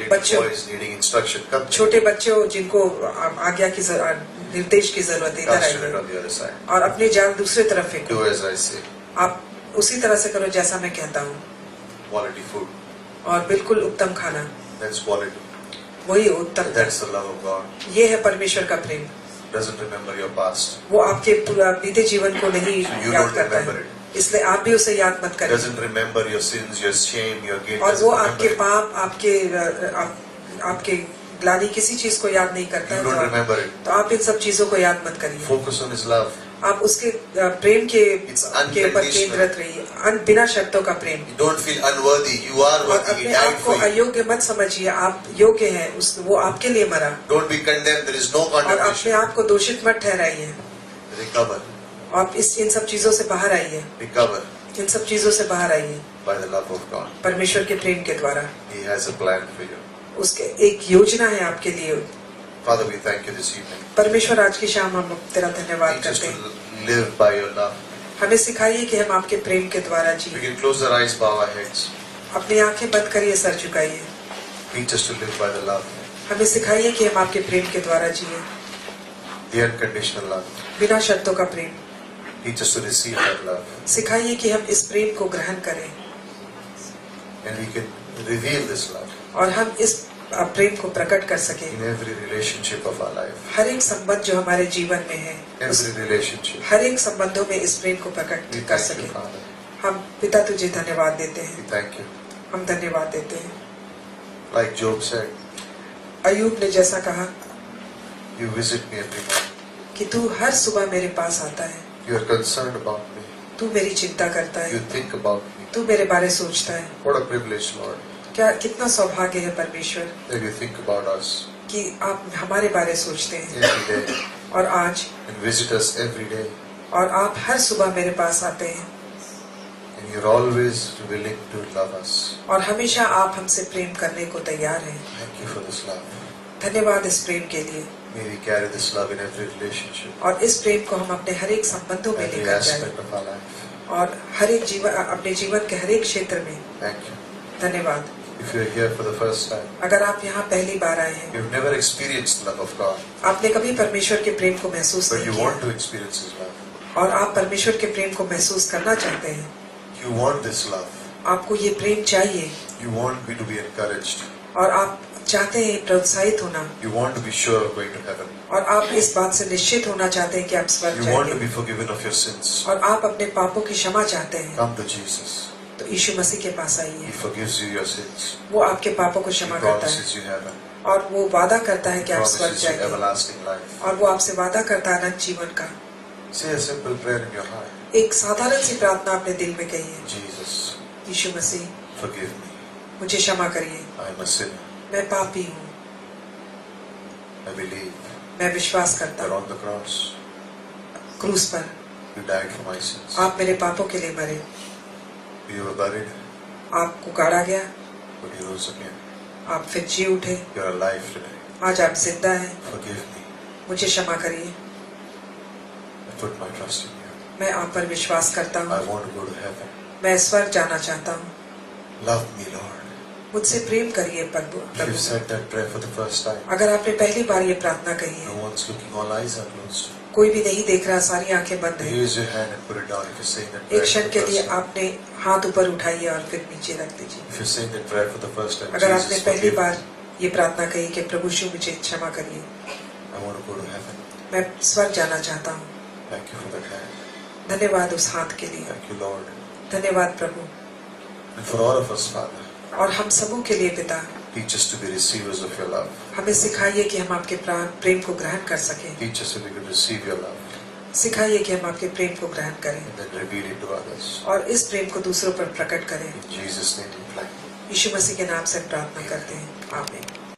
little बच्चों boys needing instruction, come to छोटे बच्चों जिनको आज्ञा की निर्देश की जरूरत है इधर cast your net आइए on the other side. और अपने जाल दूसरी तरफ फेंको Do as I say. आप उसी तरह से करो जैसा मैं कहता हूँ Quality food. और बिल्कुल उत्तम खाना That's quality. वही उत्तम That's the love of God. ये है परमेश्वर का प्रेम Doesn't remember your past. वो आपके पूरा बीते जीवन को नहीं So you याद don't करता remember है it. इसलिए आप भी उसे याद मत करिए Doesn't remember your sins, your shame, your guilt. और Doesn't वो remember आपके it. पाप आपके ग्लानि किसी चीज को याद नहीं करता You है don't remember it. तो आप इन सब चीजों को याद मत करिए Focus on His love. आप उसके प्रेम के It's के ऊपर unconditional. केंद्रित रहिए बिना शर्तों का प्रेम You don't feel unworthy. You are और worthy. He अपने died आप को for you. अयोग्य मत समझिए आप योग्य हैं वो आपके लिए मरा Don't be condemned. There is no और अपने condemnation. आप को दोषित मत ठहराइए Recover. आप इन सब चीजों से बाहर आइए Recover इन सब चीजों से बाहर आइए by the love of God. परमेश्वर के प्रेम के द्वारा He has a plan for you. उसके एक योजना है आपके लिए Father, we thank you this evening. परमेश्वर आज की शाम हम तेरा धन्यवाद Teach us करते to हैं live by your love. हमें सिखाइए कि हम आपके प्रेम के द्वारा We जिए can close our eyes, bow our heads. अपनी आंखें बंद करिए sir झुकाइए Teach us to live by the love. हमें सिखाइए कि हम आपके प्रेम के द्वारा जिए The unconditional love. बिना शर्तों का प्रेम Teach us to receive that love. सिखाइए कि हम इस प्रेम को ग्रहण करें And we can reveal this love और हम इस प्रेम को प्रकट कर सके in every relationship of our life. हर एक संबंध जो हमारे जीवन में है Every relationship. हर एक संबंधों में इस प्रेम को प्रकट We कर thank सके you, Father. हम पिता तुझे धन्यवाद देते We हैं thank you. हम धन्यवाद देते हैं Like Job said, अयूब ने जैसा कहा you visit me every morning. कि तू हर सुबह मेरे पास आता है You are concerned about me. तू मेरी चिंता करता You है think about me. तू मेरे बारे सोचता है What a privilege, Lord, क्या कितना सौभाग्य है परमेश्वर that you think about us कि आप हमारे बारे सोचते हैं every day और आज and visit us every day. और आप हर सुबह मेरे पास आते हैं And you're always willing to love us. और हमेशा आप हमसे प्रेम करने को तैयार हैं Thank you for this love. धन्यवाद इस प्रेम के लिए May we carry this love in every relationship, और इस प्रेम को हम अपने हर एक संबंधों में every लेकर जाएं aspect of our life. और हर एक जीवन अपने जीवन के हर एक क्षेत्र में Thank you. धन्यवाद If you're here for the first time, अगर आप यहाँ पहली बार आए हैं you've never experienced the love of God, आपने कभी परमेश्वर के प्रेम को महसूस but नहीं you किया want to experience His love. और आप परमेश्वर के प्रेम को महसूस करना चाहते हैं You want this love. आपको ये प्रेम चाहिए You want me to be encouraged. और आप चाहते हैं प्रोत्साहित होना You want to be sure of going to heaven. और आप इस बात से निश्चित होना चाहते हैं कि आप स्वर्ग You want to जाएंगे be forgiven of your sins. और आप अपने पापों की क्षमा चाहते हैं Come to Jesus. तो यीशु मसीह के पास He आइए forgives you your sins. वो आपके पापों को He क्षमा करता है promises you heaven. और वो वादा करता है He कि आप स्वर्ग promises you जाएंगे everlasting life. और वो आपसे वादा करता है अनंत जीवन का Say a simple prayer in your heart. एक साधारण सी प्रार्थना अपने दिल में कहिए Jesus, यीशु मसीह forgive me. मुझे क्षमा करिए I am a sinner. मैं पापी हूँ I believe मैं विश्वास करता that हूँ on the cross क्रूस पर You died for my sins. आप मेरे पापों के लिए मरे, You were buried, आपको गाड़ा गया, but you rose again. आप फिर जी उठे, You are alive today. आज आप जिंदा हैं। Forgive me. मुझे क्षमा करिए, I put my trust in you. मैं आप पर विश्वास करता I हूँ, want to go to heaven. मैं स्वर्ग जाना चाहता हूँ। Love me, Lord. मुझसे प्रेम करिए प्रभु। If you've said that prayer for the first time, अगर आपने पहली बार ये प्रार्थना कही no है, one's looking, all eyes are closed. कोई भी नहीं देख रहा, सारी आंखें बंद हैं। Raise your hand and put it down if you're saying that एक prayer for क्षण the के first लिए time. आपने हाथ ऊपर उठाइए और फिर नीचे रख दीजिए। If you're saying that prayer for the first time, अगर आपने Jesus, पहली forgive me. बार ये प्रार्थना कही कि प्रभु यीशु मुझे क्षमा करिए, I want to go to heaven. मैं स्वर्ग जाना चाहता हूँ। Thank you for that hand. धन्यवाद उस हाथ के लिए, Thank you, Lord. धन्यवाद प्रभु। And for all of us, Father, और हम सबों के लिए पिता, teach us to be receivers of your love. हमें सिखाइए कि हम आपके प्रेम को ग्रहण कर सकें। Teach us so we could receive your love सिखाइए कि हम आपके प्रेम को ग्रहण करें and then reveal it to others. और इस प्रेम को दूसरों पर प्रकट करें। In Jesus' name we pray. यीशु मसीह के नाम से प्रार्थना करते हैं, आमीन।